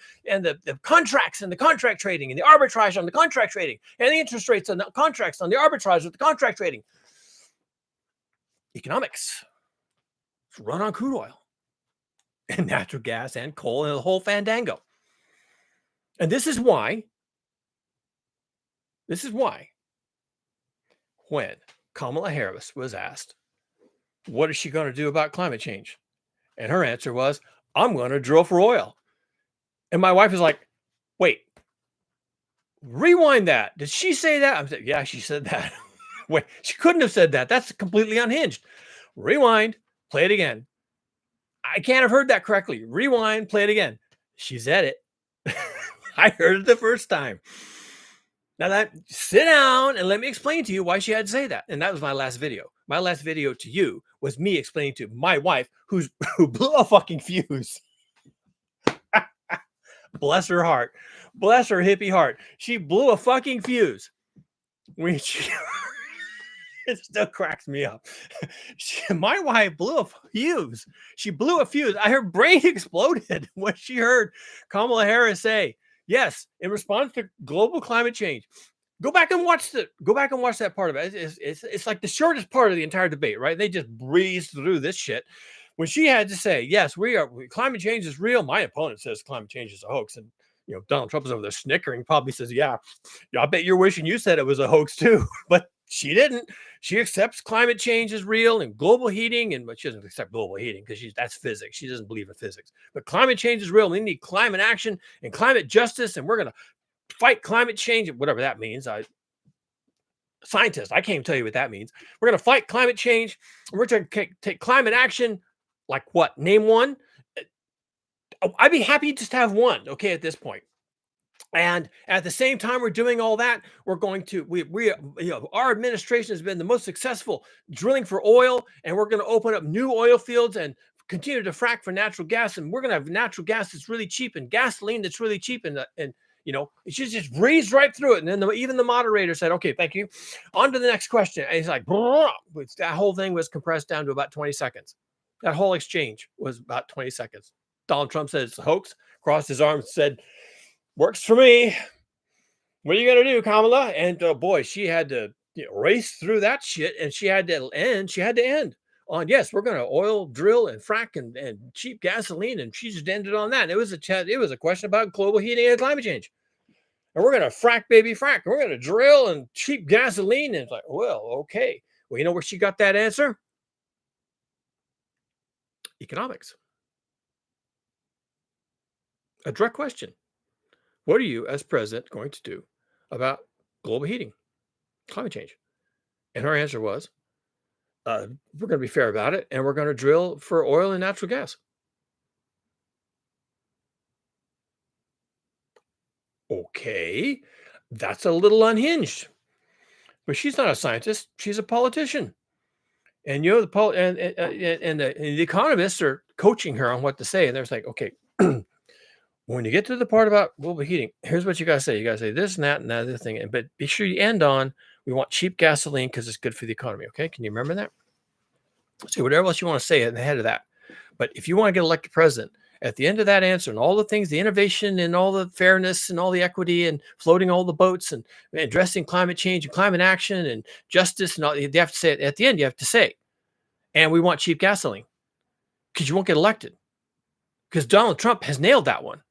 contracts and the contract trading and the arbitrage on the contract trading and the interest rates on the contracts on the arbitrage with the contract trading. Economics. It's run on crude oil and natural gas and coal and the whole fandango. And this is why when Kamala Harris was asked, what is she going to do about climate change? And her answer was, I'm going to drill for oil. And my wife was like, wait, rewind that. Did she say that? I'm saying, yeah, she said that. Wait, she couldn't have said that. That's completely unhinged. Rewind, play it again. I can't have heard that correctly. Rewind, play it again. She said it. I heard it the first time. Now sit down and let me explain to you why she had to say that. And that was my last video. My last video to you was me explaining to my wife who blew a fucking fuse. Bless her heart. Bless her hippie heart. She blew a fucking fuse. It still cracks me up. My wife blew a fuse. She blew a fuse. Her brain exploded when she heard Kamala Harris say, yes, in response to global climate change. Go back and watch that part of it. It's like the shortest part of the entire debate, right? They just breezed through this shit. When she had to say, yes, climate change is real. My opponent says climate change is a hoax. And Donald Trump is over there snickering, probably says, yeah, I bet you're wishing you said it was a hoax too. But she didn't. She accepts climate change is real and global heating, but she doesn't accept global heating because that's physics. She doesn't believe in physics. But climate change is real. We need climate action and climate justice, and we're going to fight climate change, whatever that means. Scientist, I can't even tell you what that means. We're going to fight climate change, and we're going to take climate action. Like what? Name one. I'd be happy just to have one. Okay, at this point. And at the same time we're doing all that, we're going to our administration has been the most successful drilling for oil, and we're going to open up new oil fields and continue to frack for natural gas, and we're going to have natural gas that's really cheap and gasoline that's really cheap, and she just breezed right through it. And then even the moderator said, okay, thank you, on to the next question. And he's like, that whole thing was compressed down to about 20 seconds. That whole exchange was about 20 seconds. Donald Trump said it's a hoax, crossed his arms, said, works for me. What are you going to do, Kamala? And boy, she had to race through that shit, and she had to end on, yes, we're going to oil drill and frack and cheap gasoline, and she just ended on that. And it was a question about global heating and climate change. and we're going to frack, baby, frack. And we're going to drill and cheap gasoline. And it's like, well, okay. Well, you know where she got that answer? Economics. A direct question. What are you, as president, going to do about global heating, climate change? And her answer was, we're going to be fair about it, and we're going to drill for oil and natural gas. Okay, that's a little unhinged. But she's not a scientist; she's a politician. And you know the economists are coaching her on what to say, and they're like, okay, when you get to the part about global heating, here's what you got to say. You got to say this and that and that other thing, but be sure you end on, we want cheap gasoline because it's good for the economy. Okay, can you remember that? Say whatever else you want to say at the head of that. But if you want to get elected president, at the end of that answer and all the things, the innovation and all the fairness and all the equity and floating all the boats and addressing climate change and climate action and justice and all, you have to say it at the end. You have to say, and we want cheap gasoline because you won't get elected because Donald Trump has nailed that one.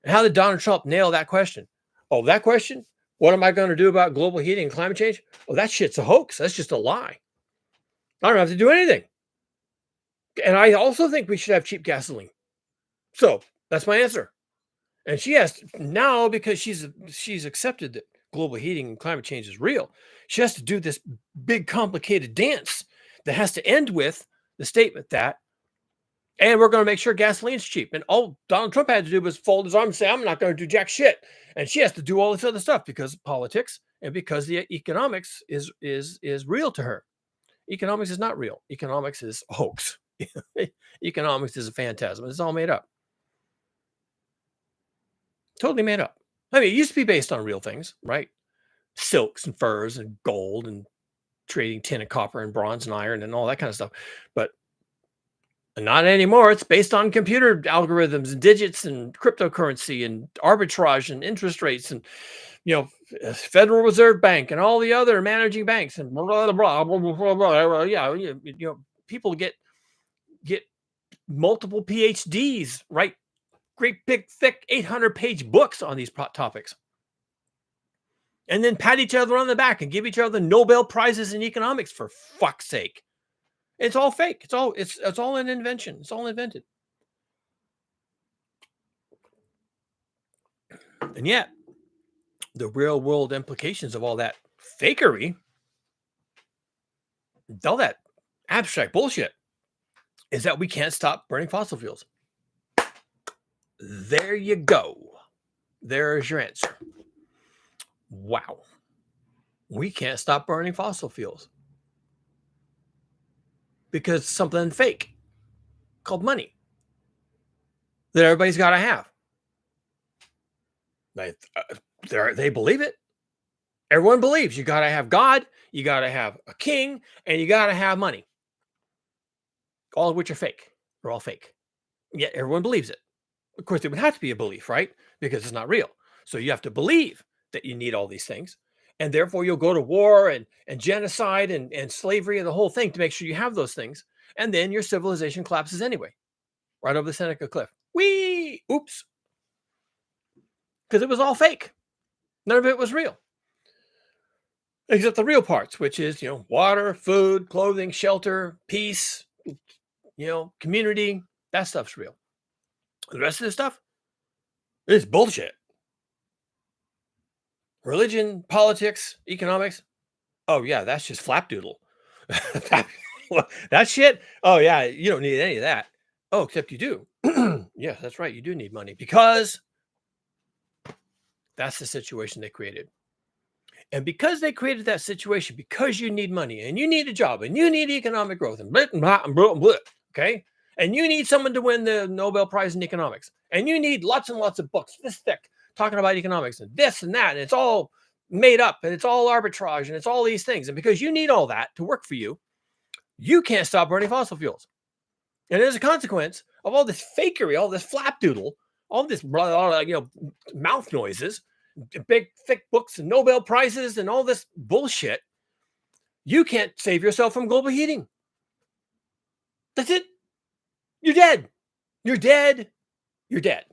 And how did Donald Trump nail that question? Oh, that question? What am I going to do about global heating and climate change? Oh, that shit's a hoax. That's just a lie. I don't have to do anything. And I also think we should have cheap gasoline. So that's my answer. And she has to, now, because she's accepted that global heating and climate change is real, she has to do this big complicated dance that has to end with the statement that, and we're going to make sure gasoline's cheap. And all Donald Trump had to do was fold his arms and say, I'm not going to do jack shit. And she has to do all this other stuff because of politics and because the economics is real to her. Economics is not real. Economics is a hoax. Economics is a phantasm. It's all made up. Totally made up. I mean, it used to be based on real things, right? Silks and furs and gold and trading tin and copper and bronze and iron and all that kind of stuff. But not anymore. It's based on computer algorithms and digits and cryptocurrency and arbitrage and interest rates and, Federal Reserve Bank and all the other managing banks and blah, blah, blah, blah, blah, blah, blah. Yeah, people get multiple PhDs, right? Great big thick 800-page books on these topics, and then pat each other on the back and give each other Nobel prizes in economics, for fuck's sake. It's all fake. It's all an invention. It's all invented. And yet the real world implications of all that fakery, all that abstract bullshit, is that we can't stop burning fossil fuels. There you go. There's your answer. Wow. We can't stop burning fossil fuels because something fake called money that everybody's got to have. They believe it. Everyone believes you got to have God, you got to have a king, and you got to have money. All of which are fake. They're all fake. Yet everyone believes it. Of course, it would have to be a belief, right? Because it's not real. So you have to believe that you need all these things. And therefore, you'll go to war and genocide and slavery and the whole thing to make sure you have those things. And then your civilization collapses anyway, right over the Seneca cliff. Whee! Oops. Because it was all fake. None of it was real. Except the real parts, which is, water, food, clothing, shelter, peace, community. That stuff's real. The rest of this stuff is bullshit. Religion, politics, economics. Oh, yeah, that's just flapdoodle. That shit. Oh, yeah, you don't need any of that. Oh, except you do. Yeah, that's right. You do need money because that's the situation they created. And because they created that situation, because you need money and you need a job and you need economic growth and blah, blah, blah, blah, okay? And you need someone to win the Nobel Prize in economics. And you need lots and lots of books this thick talking about economics and this and that. And it's all made up and it's all arbitrage and it's all these things. And because you need all that to work for you, you can't stop burning fossil fuels. And as a consequence of all this fakery, all this flapdoodle, all this mouth noises, big thick books and Nobel Prizes and all this bullshit, you can't save yourself from global heating. That's it. You're dead. You're dead. You're dead.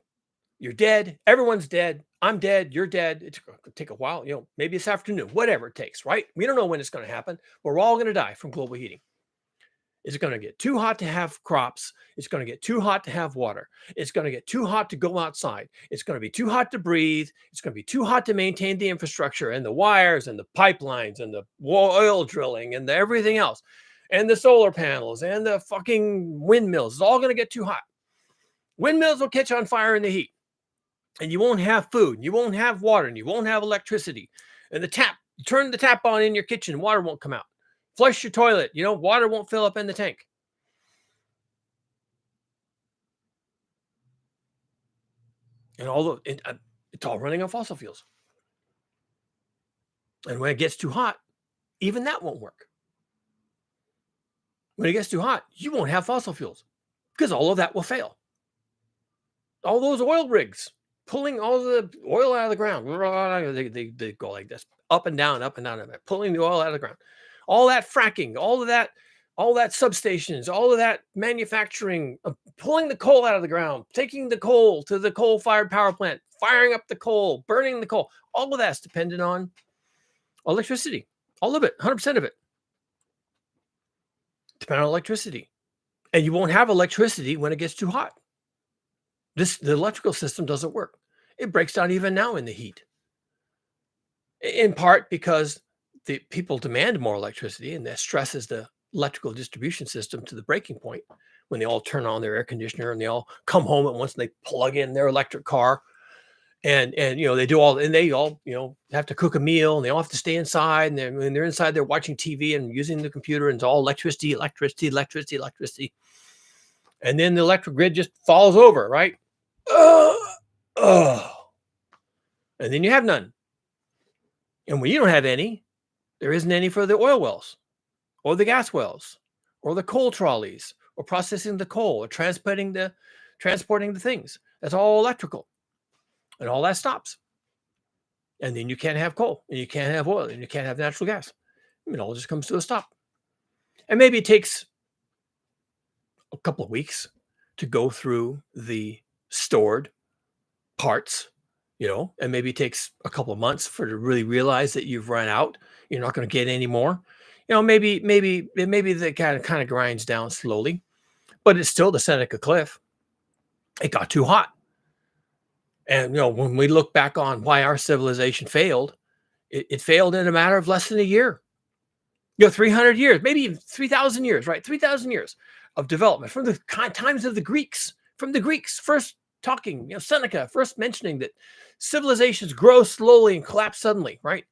You're dead. Everyone's dead. I'm dead, you're dead. It's going to take a while, maybe this afternoon, whatever it takes, right? We don't know when it's going to happen. We're all going to die from global heating. It's going to get too hot to have crops. It's going to get too hot to have water. It's going to get too hot to go outside. It's going to be too hot to breathe. It's going to be too hot to maintain the infrastructure and the wires and the pipelines and the oil drilling and everything else and the solar panels and the fucking windmills. It's all going to get too hot. Windmills will catch on fire in the heat, and you won't have food, and you won't have water, and you won't have electricity. And you turn the tap on in your kitchen, water won't come out. Flush your toilet, water won't fill up in the tank. And it's all running on fossil fuels. And when it gets too hot, even that won't work. When it gets too hot, you won't have fossil fuels because all of that will fail. All those oil rigs pulling all the oil out of the ground, they go like this, up and down, pulling the oil out of the ground. All that fracking, all that substations, all of that manufacturing, pulling the coal out of the ground, taking the coal to the coal-fired power plant, firing up the coal, burning the coal. All of that's dependent on electricity. All of it, 100% of it. Dependent on electricity. And you won't have electricity when it gets too hot. The electrical system doesn't work. It breaks down even now in the heat. In part because the people demand more electricity, and that stresses the electrical distribution system to the breaking point when they all turn on their air conditioner and they all come home at once and they plug in their electric car. And they all have to cook a meal, and they all have to stay inside, and when they're inside, they're watching TV and using the computer, and it's all electricity. And then the electric grid just falls over, right? And then you have none. And when you don't have any, there isn't any for the oil wells or the gas wells or the coal trolleys or processing the coal or transporting the things. That's all electrical. And all that stops. And then you can't have coal, and you can't have oil, and you can't have natural gas. It all just comes to a stop. And maybe it takes a couple of weeks to go through the stored parts, and maybe it takes a couple of months to really realize that you've run out. You're not going to get any more. Maybe that kind of grinds down slowly, but it's still the Seneca cliff. It got too hot. And, when we look back on why our civilization failed, it failed in a matter of less than a year. 300 years, maybe even 3,000 years, right? 3,000 years of development from the times of the Greeks, first talking, Seneca first mentioning that civilizations grow slowly and collapse suddenly, right?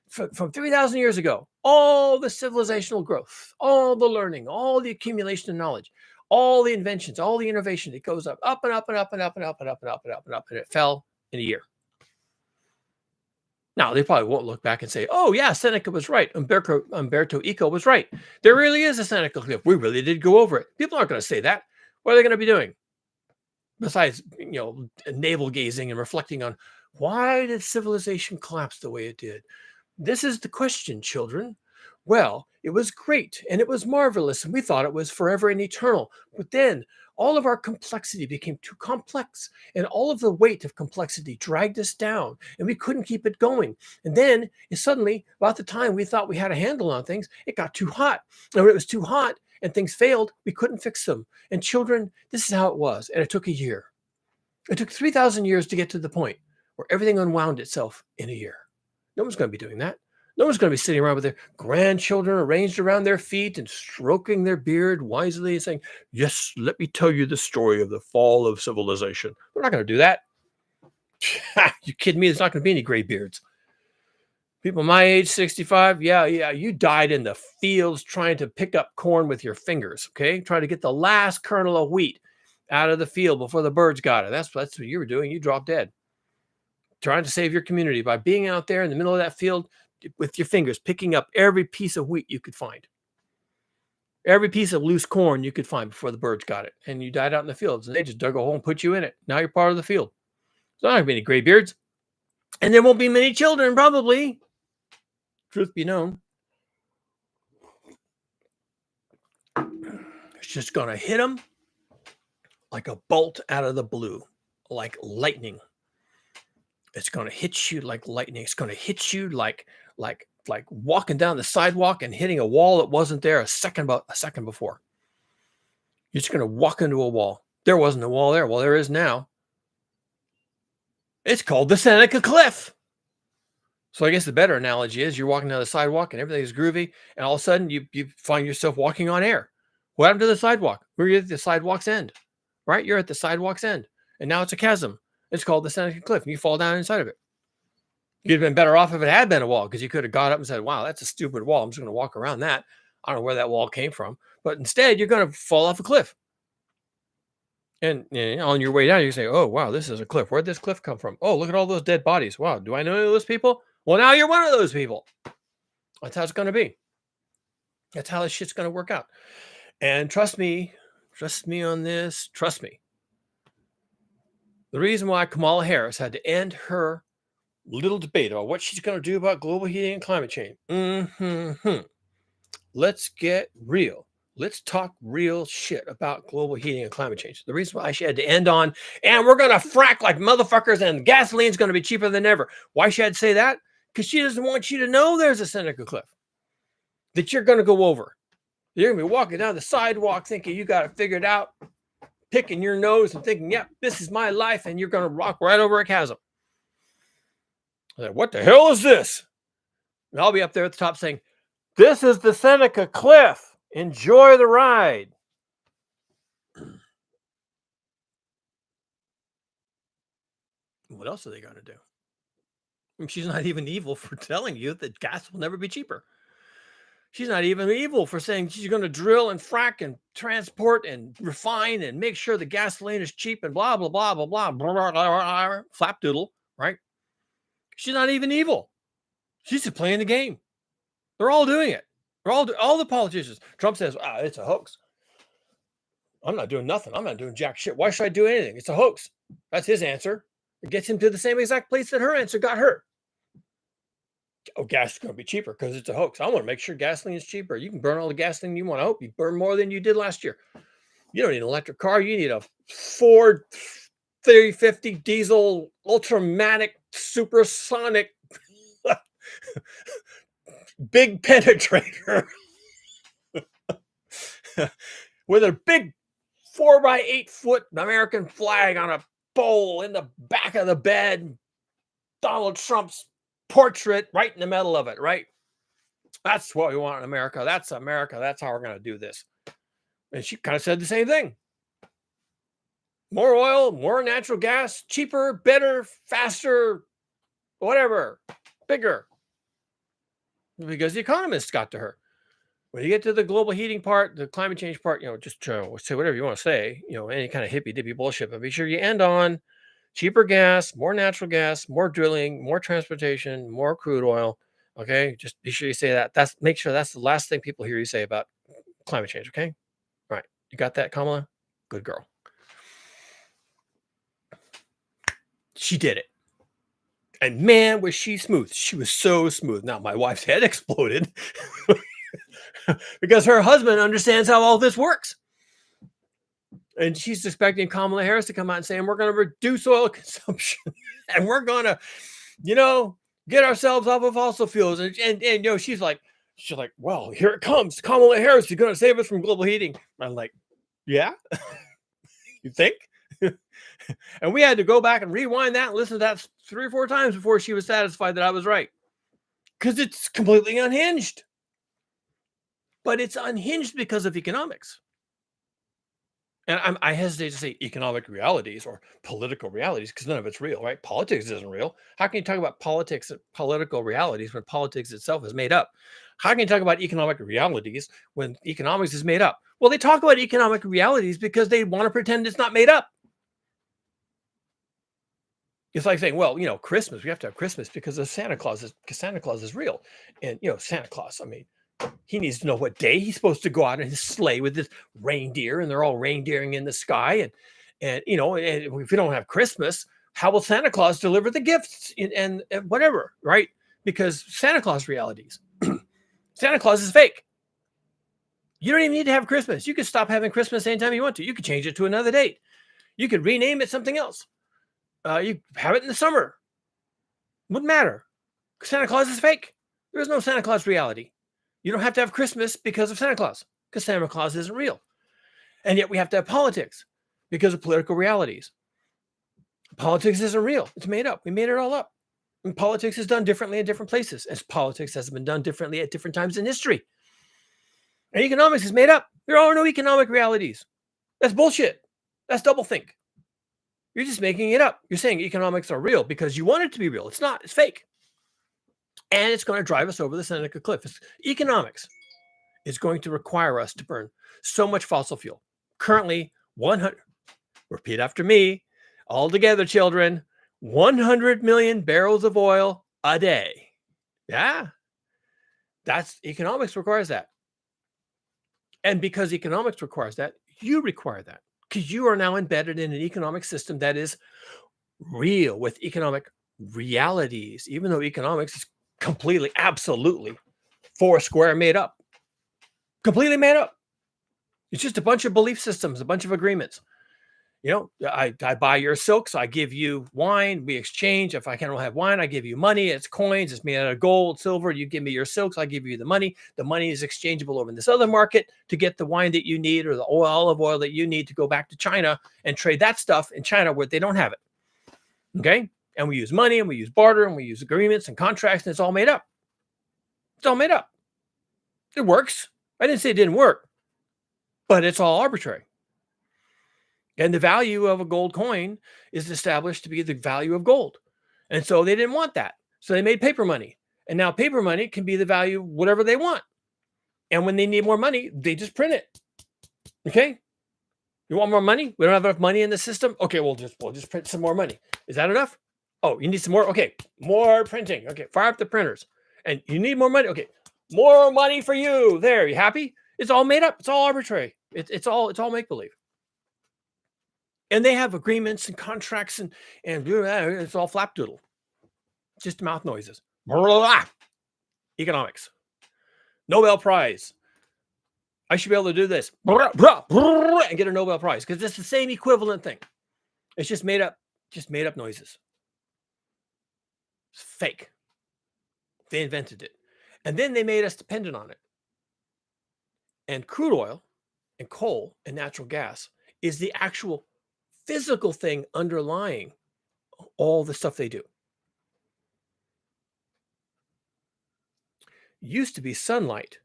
From 3,000 years ago, all the civilizational growth, all the learning, all the accumulation of knowledge, all the inventions, all the innovation, it goes up and up and up and up and up and up and up and up and up, and it fell in a year. Now, they probably won't look back and say, oh, yeah, Seneca was right. Umberto Eco was right. There really is a Seneca cliff. We really did go over it. People aren't going to say that. What are they going to be doing? Besides, navel gazing and reflecting on, why did civilization collapse the way it did? This is the question, children. Well, it was great and it was marvelous, and we thought it was forever and eternal. But then all of our complexity became too complex, and all of the weight of complexity dragged us down, and we couldn't keep it going. And then suddenly, about the time we thought we had a handle on things, it got too hot. And when it was too hot and things failed, we couldn't fix them. And children, this is how it was. And it took a year. It took 3,000 years to get to the point where everything unwound itself in a year. No one's going to be doing that. No one's going to be sitting around with their grandchildren arranged around their feet and stroking their beard wisely and saying, yes, let me tell you the story of the fall of civilization. We're not going to do that. You kidding me? There's not going to be any gray beards. People my age, 65, yeah, you died in the fields trying to pick up corn with your fingers, okay? Trying to get the last kernel of wheat out of the field before the birds got it. That's what you were doing. You dropped dead. Trying to save your community by being out there in the middle of that field with your fingers, picking up every piece of wheat you could find, every piece of loose corn you could find before the birds got it. And you died out in the fields, and they just dug a hole and put you in it. Now you're part of the field. There's not going to be any graybeards, and there won't be many children, probably. Truth be known, it's just going to hit them like a bolt out of the blue, like lightning. It's going to hit you like lightning. It's going to hit you like walking down the sidewalk and hitting a wall that wasn't there a second before. You're just going to walk into a wall. There wasn't a wall there. Well, there is now. It's called the Seneca Cliff. So I guess the better analogy is you're walking down the sidewalk and everything's groovy, and all of a sudden you find yourself walking on air. What happened to the sidewalk? We're at the sidewalk's end, right? You're at the sidewalk's end, and now it's a chasm. It's called the Seneca Cliff, and you fall down inside of it. You'd have been better off if it had been a wall, because you could have got up and said, wow, that's a stupid wall. I'm just going to walk around that. I don't know where that wall came from. But instead, you're going to fall off a cliff. And on your way down, you say, oh, wow, this is a cliff. Where'd this cliff come from? Oh, look at all those dead bodies. Wow, do I know any of those people? Well, now you're one of those people. That's how it's going to be. That's how this shit's going to work out. And trust me on this. Trust me. The reason why Kamala Harris had to end her little debate about what she's going to do about global heating and climate change. Let's get real. Let's talk real shit about global heating and climate change. The reason why she had to end on, and we're going to frack like motherfuckers and gasoline's going to be cheaper than ever. Why she had to say that? Because she doesn't want you to know there's a Seneca Cliff that you're going to go over. You're going to be walking down the sidewalk thinking you got it figured out, picking your nose and thinking, yep, this is my life, and you're going to rock right over a chasm. Like, what the hell is this? And I'll be up there at the top saying, this is the Seneca Cliff. Enjoy the ride. What else are they going to do? I mean, she's not even evil for telling you that gas will never be cheaper. She's not even evil for saying she's going to drill and frack and transport and refine and make sure the gasoline is cheap and blah, blah, blah, blah, blah, blah, blah, blah, flapdoodle, right? She's not even evil. She's just playing the game. They're all doing it. They're all the politicians. Trump says, it's a hoax. I'm not doing nothing. I'm not doing jack shit. Why should I do anything? It's a hoax. That's his answer. It gets him to the same exact place that her answer got her. Oh, gas is going to be cheaper because it's a hoax. I want to make sure gasoline is cheaper. You can burn all the gasoline you want. I hope you burn more than you did last year. You don't need an electric car. You need a Ford 350 diesel ultramatic supersonic big penetrator with a big 4x8 foot American flag on a pole in the back of the bed. Donald Trump's portrait right in the middle of it, right? That's what we want in America. That's America. That's how we're going to do this. And she kind of said the same thing. More oil, more natural gas, cheaper, better, faster, whatever, bigger. Because the economists got to her. When you get to the global heating part, the climate change part, just say whatever you want to say, any kind of hippy-dippy bullshit, but be sure you end on cheaper gas, more natural gas, more drilling, more transportation, more crude oil. Okay, just be sure you say that. Make sure that's the last thing people hear you say about climate change. Okay, all right, you got that, Kamala? Good girl. She did it. And man, was she smooth. She was so smooth. Now, my wife's head exploded because her husband understands how all this works. And she's expecting Kamala Harris to come out and say, we're going to reduce oil consumption and we're going to, get ourselves off of fossil fuels. And she's like, well, here it comes. Kamala Harris is going to save us from global heating. I'm like, yeah, you think? And we had to go back and rewind that and listen to that 3 or 4 times before she was satisfied that I was right. Because it's completely unhinged. But it's unhinged because of economics. And I hesitate to say economic realities or political realities because none of it's real, right? Politics isn't real. How can you talk about politics and political realities when politics itself is made up? How can you talk about economic realities when economics is made up? Well, they talk about economic realities because they want to pretend it's not made up. It's like saying, well, Christmas, we have to have Christmas because of Santa Claus is real. And, Santa Claus, he needs to know what day he's supposed to go out in his sleigh with his reindeer, and they're all reindeering in the sky. And if we don't have Christmas, how will Santa Claus deliver the gifts and whatever, right? Because Santa Claus realities. Santa Claus is fake. You don't even need to have Christmas. You can stop having Christmas anytime you want to. You could change it to another date. You could rename it something else. You have it in the summer. Wouldn't matter. Santa Claus is fake. There is no Santa Claus reality. You don't have to have Christmas because of Santa Claus, because Santa Claus isn't real. And yet we have to have politics because of political realities. Politics isn't real. It's made up. We made it all up. And politics is done differently in different places, as politics has been done differently at different times in history. And economics is made up. There are no economic realities. That's bullshit. That's doublethink. You're just making it up. You're saying economics are real because you want it to be real. It's not. It's fake. And it's going to drive us over the Seneca cliff. Economics is going to require us to burn so much fossil fuel. Currently, 100, repeat after me, all together, children, 100 million barrels of oil a day. Yeah, that's economics requires that. And because economics requires that, you require that because you are now embedded in an economic system that is real with economic realities, even though economics is completely, absolutely four square made up, completely made up. It's just a bunch of belief systems, a bunch of agreements. You know, I buy your silks, I give you wine, we exchange. If I can't have wine, I give you money. It's coins, it's made out of gold, silver. You give me your silks, I give you the money. The money is exchangeable over in this other market to get the wine that you need or the olive oil that you need to go back to China and trade that stuff in China where they don't have it. Okay? And we use money and we use barter and we use agreements and contracts, and it's all made up. It's all made up. It works. I didn't say it didn't work, but it's all arbitrary. And the value of a gold coin is established to be the value of gold. And so they didn't want that. So they made paper money. And now paper money can be the value, whatever they want. And when they need more money, they just print it. Okay? You want more money? We don't have enough money in the system? Okay, we'll just print some more money. Is that enough? Oh, you need some more? Okay, more printing. Okay, fire up the printers. And you need more money? Okay, more money for you. There, you happy? It's all made up. It's all arbitrary. It's all make-believe. And they have agreements and contracts and it's all flapdoodle. Just mouth noises. Blah, blah, blah. Economics. Nobel Prize. I should be able to do this. Blah, blah, blah, and get a Nobel Prize because it's the same equivalent thing. It's just made up noises. It's fake. They invented it. And then they made us dependent on it. And crude oil and coal and natural gas is the actual physical thing underlying all the stuff they do. Used to be sunlight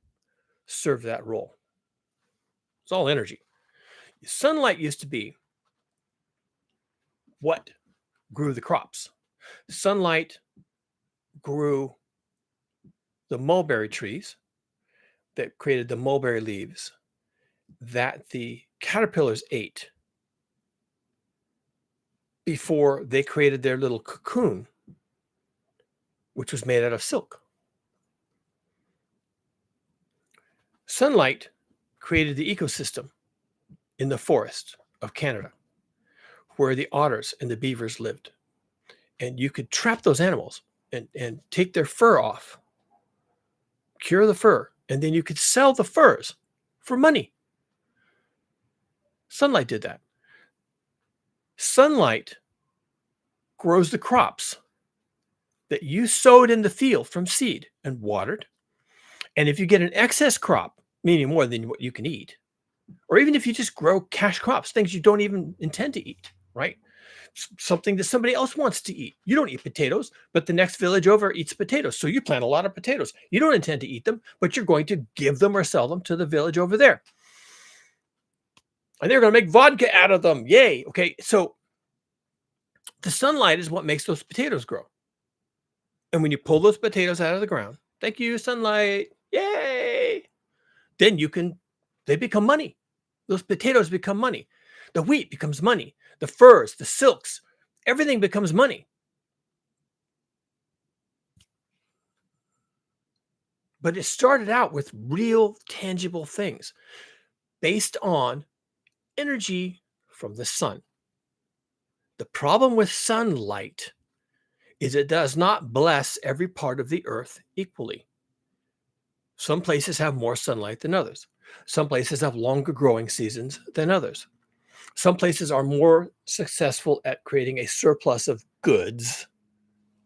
served that role. It's all energy. Sunlight used to be what grew the crops. Sunlight grew the mulberry trees that created the mulberry leaves that the caterpillars ate before they created their little cocoon, which was made out of silk. Sunlight created the ecosystem in the forest of Canada, where the otters and the beavers lived. And you could trap those animals and take their fur off, cure the fur, and then you could sell the furs for money. Sunlight did that. Sunlight grows the crops that you sowed in the field from seed and watered. And if you get an excess crop, meaning more than what you can eat, or even if you just grow cash crops, things you don't even intend to eat, right? Something that somebody else wants to eat. You don't eat potatoes, but the next village over eats potatoes. So you plant a lot of potatoes. You don't intend to eat them, but you're going to give them or sell them to the village over there. And they're going to make vodka out of them. Yay. Okay. So the sunlight is what makes those potatoes grow. And when you pull those potatoes out of the ground, thank you, sunlight. Yay. Then they become money. Those potatoes become money. The wheat becomes money. The furs, the silks, everything becomes money. But it started out with real tangible things based on energy from the sun. The problem with sunlight is it does not bless every part of the earth equally. Some places have more sunlight than others. Some places have longer growing seasons than others. Some places are more successful at creating a surplus of goods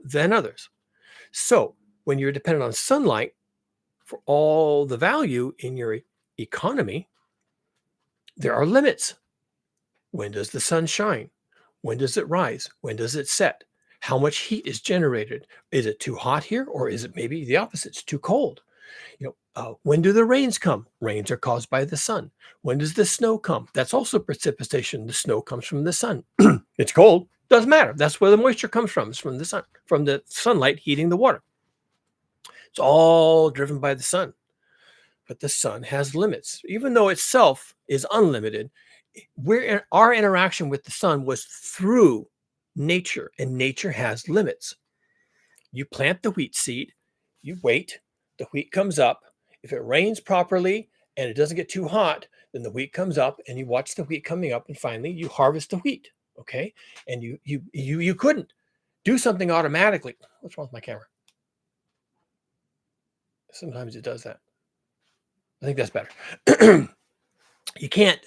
than others. So when you're dependent on sunlight for all the value in your economy, there are limits. When does the sun shine? When does it rise? When does it set? How much heat is generated? Is it too hot here, or is it maybe the opposite? It's too cold. When do the rains come? Rains are caused by the sun. When does the snow come? That's also precipitation. The snow comes from the sun. It's cold. Doesn't matter. That's where the moisture comes from. It's from the sun, from the sunlight heating the water. It's all driven by the sun. But the sun has limits. Even though itself is unlimited, our interaction with the sun was through nature, and nature has limits. You plant the wheat seed, you wait, the wheat comes up. If it rains properly and it doesn't get too hot, then the wheat comes up, and you watch the wheat coming up, and finally you harvest the wheat. Okay. And you couldn't do something automatically. What's wrong with my camera? Sometimes it does that. I think that's better. You can't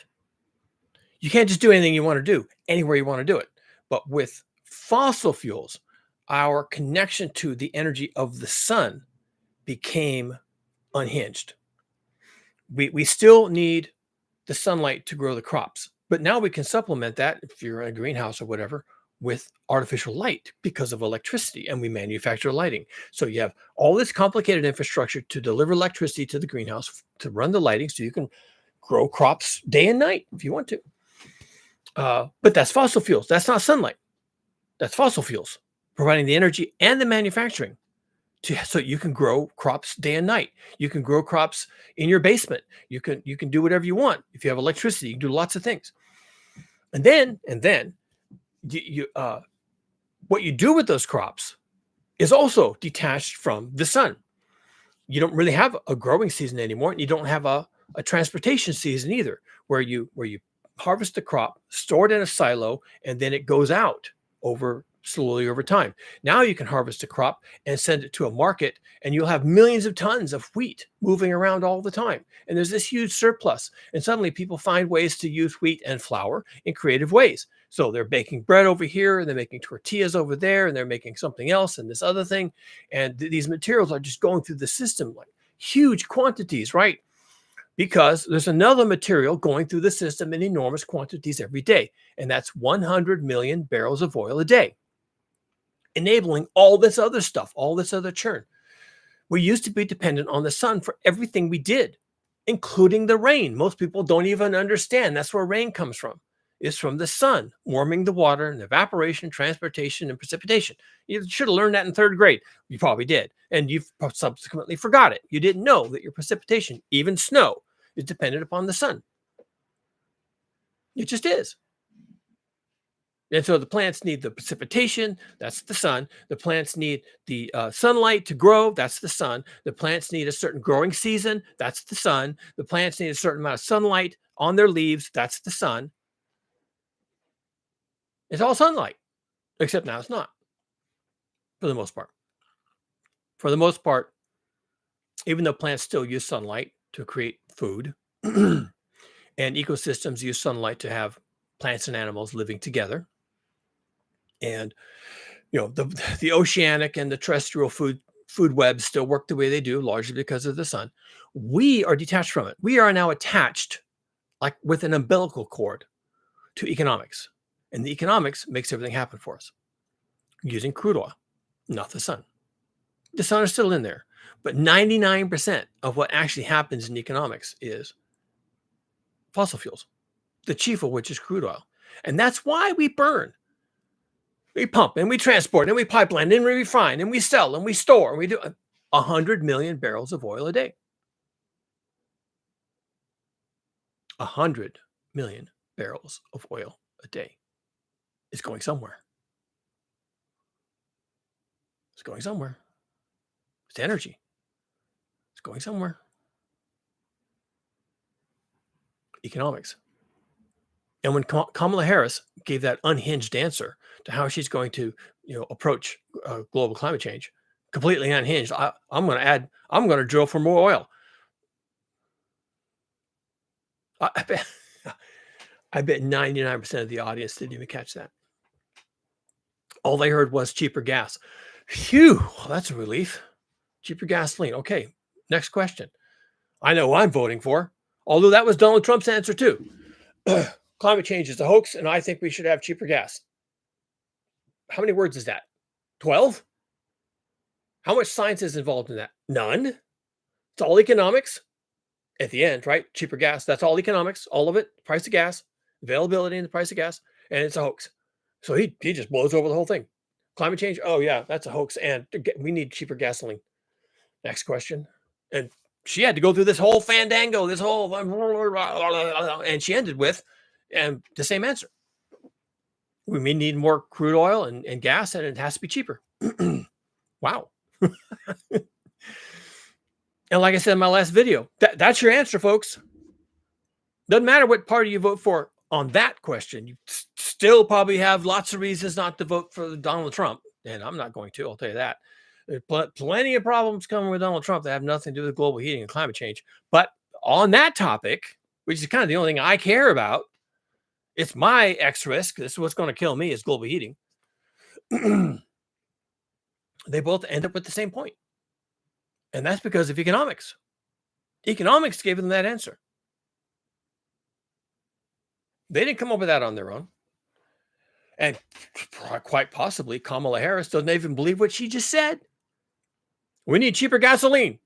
just do anything you want to do anywhere you want to do it. But with fossil fuels, our connection to the energy of the sun became unhinged. We still need the sunlight to grow the crops, but now we can supplement that, if you're in a greenhouse or whatever, with artificial light because of electricity, and we manufacture lighting. So you have all this complicated infrastructure to deliver electricity to the greenhouse to run the lighting, so you can grow crops day and night if you want to. But that's fossil fuels. That's not sunlight. That's fossil fuels providing the energy and the manufacturing so you can grow crops day and night. You can grow crops in your basement. You can do whatever you want. If you have electricity, you can do lots of things. And then what you do with those crops is also detached from the sun. You don't really have a growing season anymore, and you don't have a transportation season either, where you harvest the crop, store it in a silo, and then it goes out slowly over time. Now you can harvest a crop and send it to a market, and you'll have millions of tons of wheat moving around all the time. And there's this huge surplus. And suddenly people find ways to use wheat and flour in creative ways. So they're baking bread over here, and they're making tortillas over there, and they're making something else and this other thing. And these materials are just going through the system like huge quantities, right? Because there's another material going through the system in enormous quantities every day. And that's 100 million barrels of oil a day, enabling all this other stuff, all this other churn. We used to be dependent on the sun for everything we did, including the rain. Most people don't even understand that's where rain comes from. It's from the sun warming the water, and evaporation, transportation, and precipitation. You should have learned that in third grade. You probably did. And you've subsequently forgot it. You didn't know that your precipitation, even snow, is dependent upon the sun. It just is. And so the plants need the precipitation, that's the sun. The plants need the sunlight to grow, that's the sun. The plants need a certain growing season, that's the sun. The plants need a certain amount of sunlight on their leaves, that's the sun. It's all sunlight, except now it's not, for the most part. For the most part, even though plants still use sunlight to create food, and ecosystems use sunlight to have plants and animals living together, and the oceanic and the terrestrial food webs still work the way they do, largely because of the sun. We are detached from it. We are now attached, like with an umbilical cord, to economics. And the economics makes everything happen for us using crude oil, not the sun. The sun is still in there, but 99% of what actually happens in economics is fossil fuels, the chief of which is crude oil. And that's why we burn. We pump and we transport and we pipeline and we refine and we sell and we store and we do 100 million barrels of oil a day. 100 million barrels of oil a day is going somewhere. It's going somewhere. It's energy. It's going somewhere. Economics. And when Kamala Harris gave that unhinged answer to how she's going to, approach global climate change, completely unhinged. I'm going to drill for more oil. I bet, I bet 99% of the audience didn't even catch that. All they heard was cheaper gas. Phew, well, that's a relief. Cheaper gasoline. Okay, next question. I know who I'm voting for, although that was Donald Trump's answer too. Climate change is a hoax, and I think we should have cheaper gas. How many words is that? 12? How much science is involved in that? None. It's all economics at the end, right? Cheaper gas. That's all economics, all of it. Price of gas, availability and the price of gas, and it's a hoax. So he just blows over the whole thing. Climate change. Oh yeah, that's a hoax, and we need cheaper gasoline. Next question. And she had to go through this whole fandango, this whole, and she ended with, and the same answer. We may need more crude oil and gas, and it has to be cheaper. Wow. And like I said in my last video, that's your answer, folks. Doesn't matter what party you vote for on that question. You still probably have lots of reasons not to vote for Donald Trump. And I'm not going to, I'll tell you that. There's plenty of problems coming with Donald Trump that have nothing to do with global heating and climate change. But on that topic, which is kind of the only thing I care about, it's my X risk. This is what's going to kill me is global heating. They both end up with the same point. And that's because of economics. Economics gave them that answer. They didn't come up with that on their own. And quite possibly, Kamala Harris doesn't even believe what she just said. We need cheaper gasoline.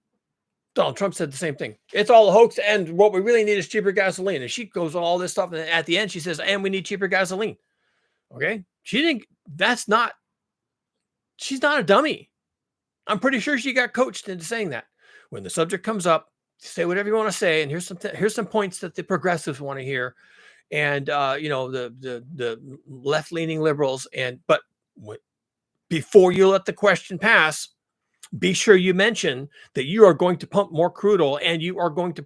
Donald Trump said the same thing. It's all a hoax, and what we really need is cheaper gasoline. And she goes all this stuff, and at the end, she says, and we need cheaper gasoline. Okay? She's not a dummy. I'm pretty sure she got coached into saying that. When the subject comes up, say whatever you want to say, and here's some points that the progressives want to hear, and the left-leaning liberals. But before you let the question pass, be sure you mention that you are going to pump more crude oil, and you are going to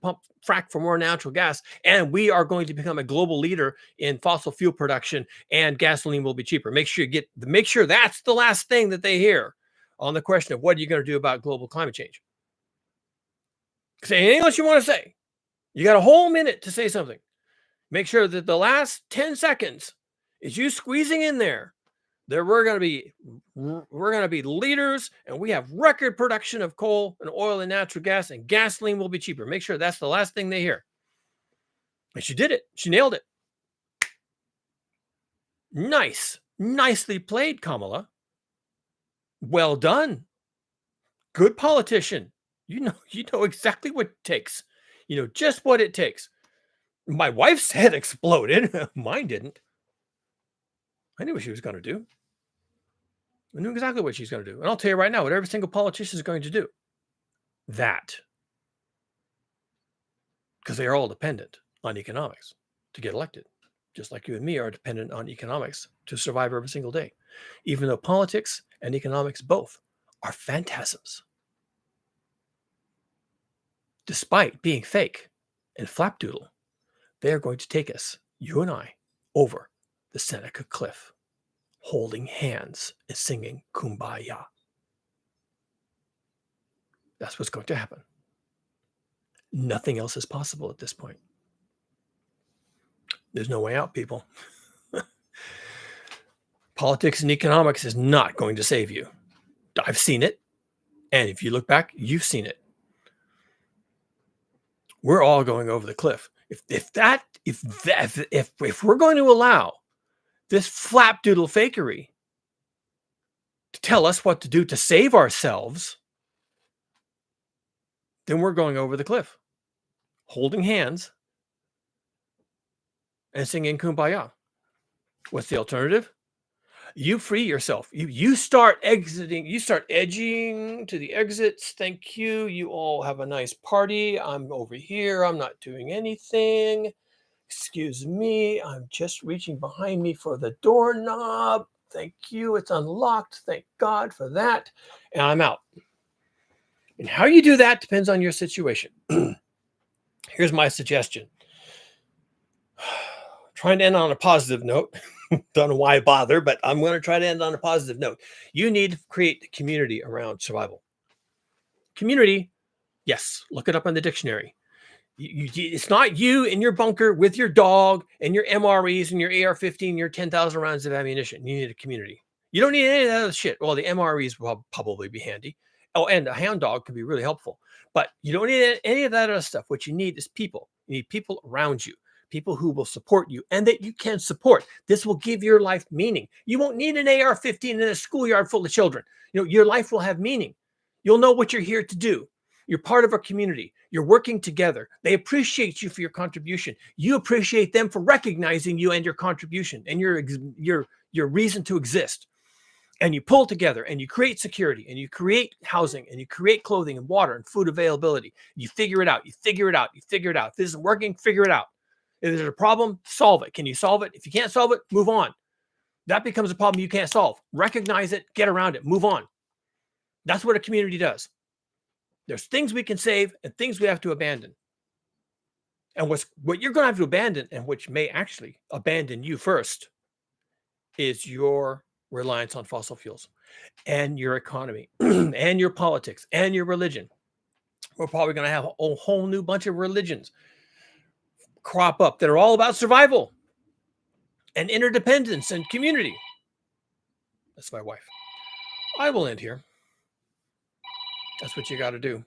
frack for more natural gas, and we are going to become a global leader in fossil fuel production, and gasoline will be cheaper. Make sure that's the last thing that they hear on the question of what are you going to do about global climate change. Say anything else you want to say. You got a whole minute to say something. Make sure that the last 10 seconds is you squeezing in there that we're going to be leaders, and we have record production of coal and oil and natural gas, and gasoline will be cheaper. Make sure that's the last thing they hear. And she did it. She nailed it. Nicely played, Kamala. Well done. Good politician. You know exactly what it takes. You know just what it takes. My wife's head exploded. Mine didn't. I knew what she was going to do. I knew exactly what she's going to do. And I'll tell you right now, what every single politician is going to do. That. Because they are all dependent on economics to get elected. Just like you and me are dependent on economics to survive every single day. Even though politics and economics both are phantasms. Despite being fake and flapdoodle, they are going to take us, you and I, over the Seneca cliff, holding hands and singing Kumbaya. That's what's going to happen. Nothing else is possible at this point. There's no way out, people. Politics and economics is not going to save you. I've seen it. And if you look back, you've seen it. We're all going over the cliff. If we're going to allow this flapdoodle fakery to tell us what to do to save ourselves, then we're going over the cliff, holding hands and singing Kumbaya. What's the alternative? You free yourself. You start exiting. You start edging to the exits. Thank you. You all have a nice party. I'm over here. I'm not doing anything. Excuse me. I'm just reaching behind me for the doorknob. Thank you. It's unlocked. Thank God for that. And I'm out. And how you do that depends on your situation. Here's my suggestion. Trying to end on a positive note. Don't know why I bother, but I'm going to try to end on a positive note. You need to create a community around survival. Community, yes, look it up in the dictionary. It's not you in your bunker with your dog and your MREs and your AR-15, your 10,000 rounds of ammunition. You need a community. You don't need any of that other shit. Well, the MREs will probably be handy. Oh, and a hound dog could be really helpful. But you don't need any of that other stuff. What you need is people. You need people around you, people who will support you and that you can support. This will give your life meaning. You won't need an AR-15 in a schoolyard full of children. Your life will have meaning. You'll know what you're here to do. You're part of a community. You're working together. They appreciate you for your contribution. You appreciate them for recognizing you and your contribution and your reason to exist. And you pull together and you create security and you create housing and you create clothing and water and food availability. You figure it out. You figure it out. You figure it out. If this isn't working, figure it out. If there's a problem, solve it. Can you solve it? If you can't solve it, move on. That becomes a problem you can't solve. Recognize it, get around it, move on. That's what a community does. There's things we can save and things we have to abandon. And what you're going to have to abandon, and which may actually abandon you first, is your reliance on fossil fuels and your economy and your politics and your religion. We're probably going to have a whole new bunch of religions crop up that are all about survival and interdependence and community. That's my wife. I will end here. That's what you got to do.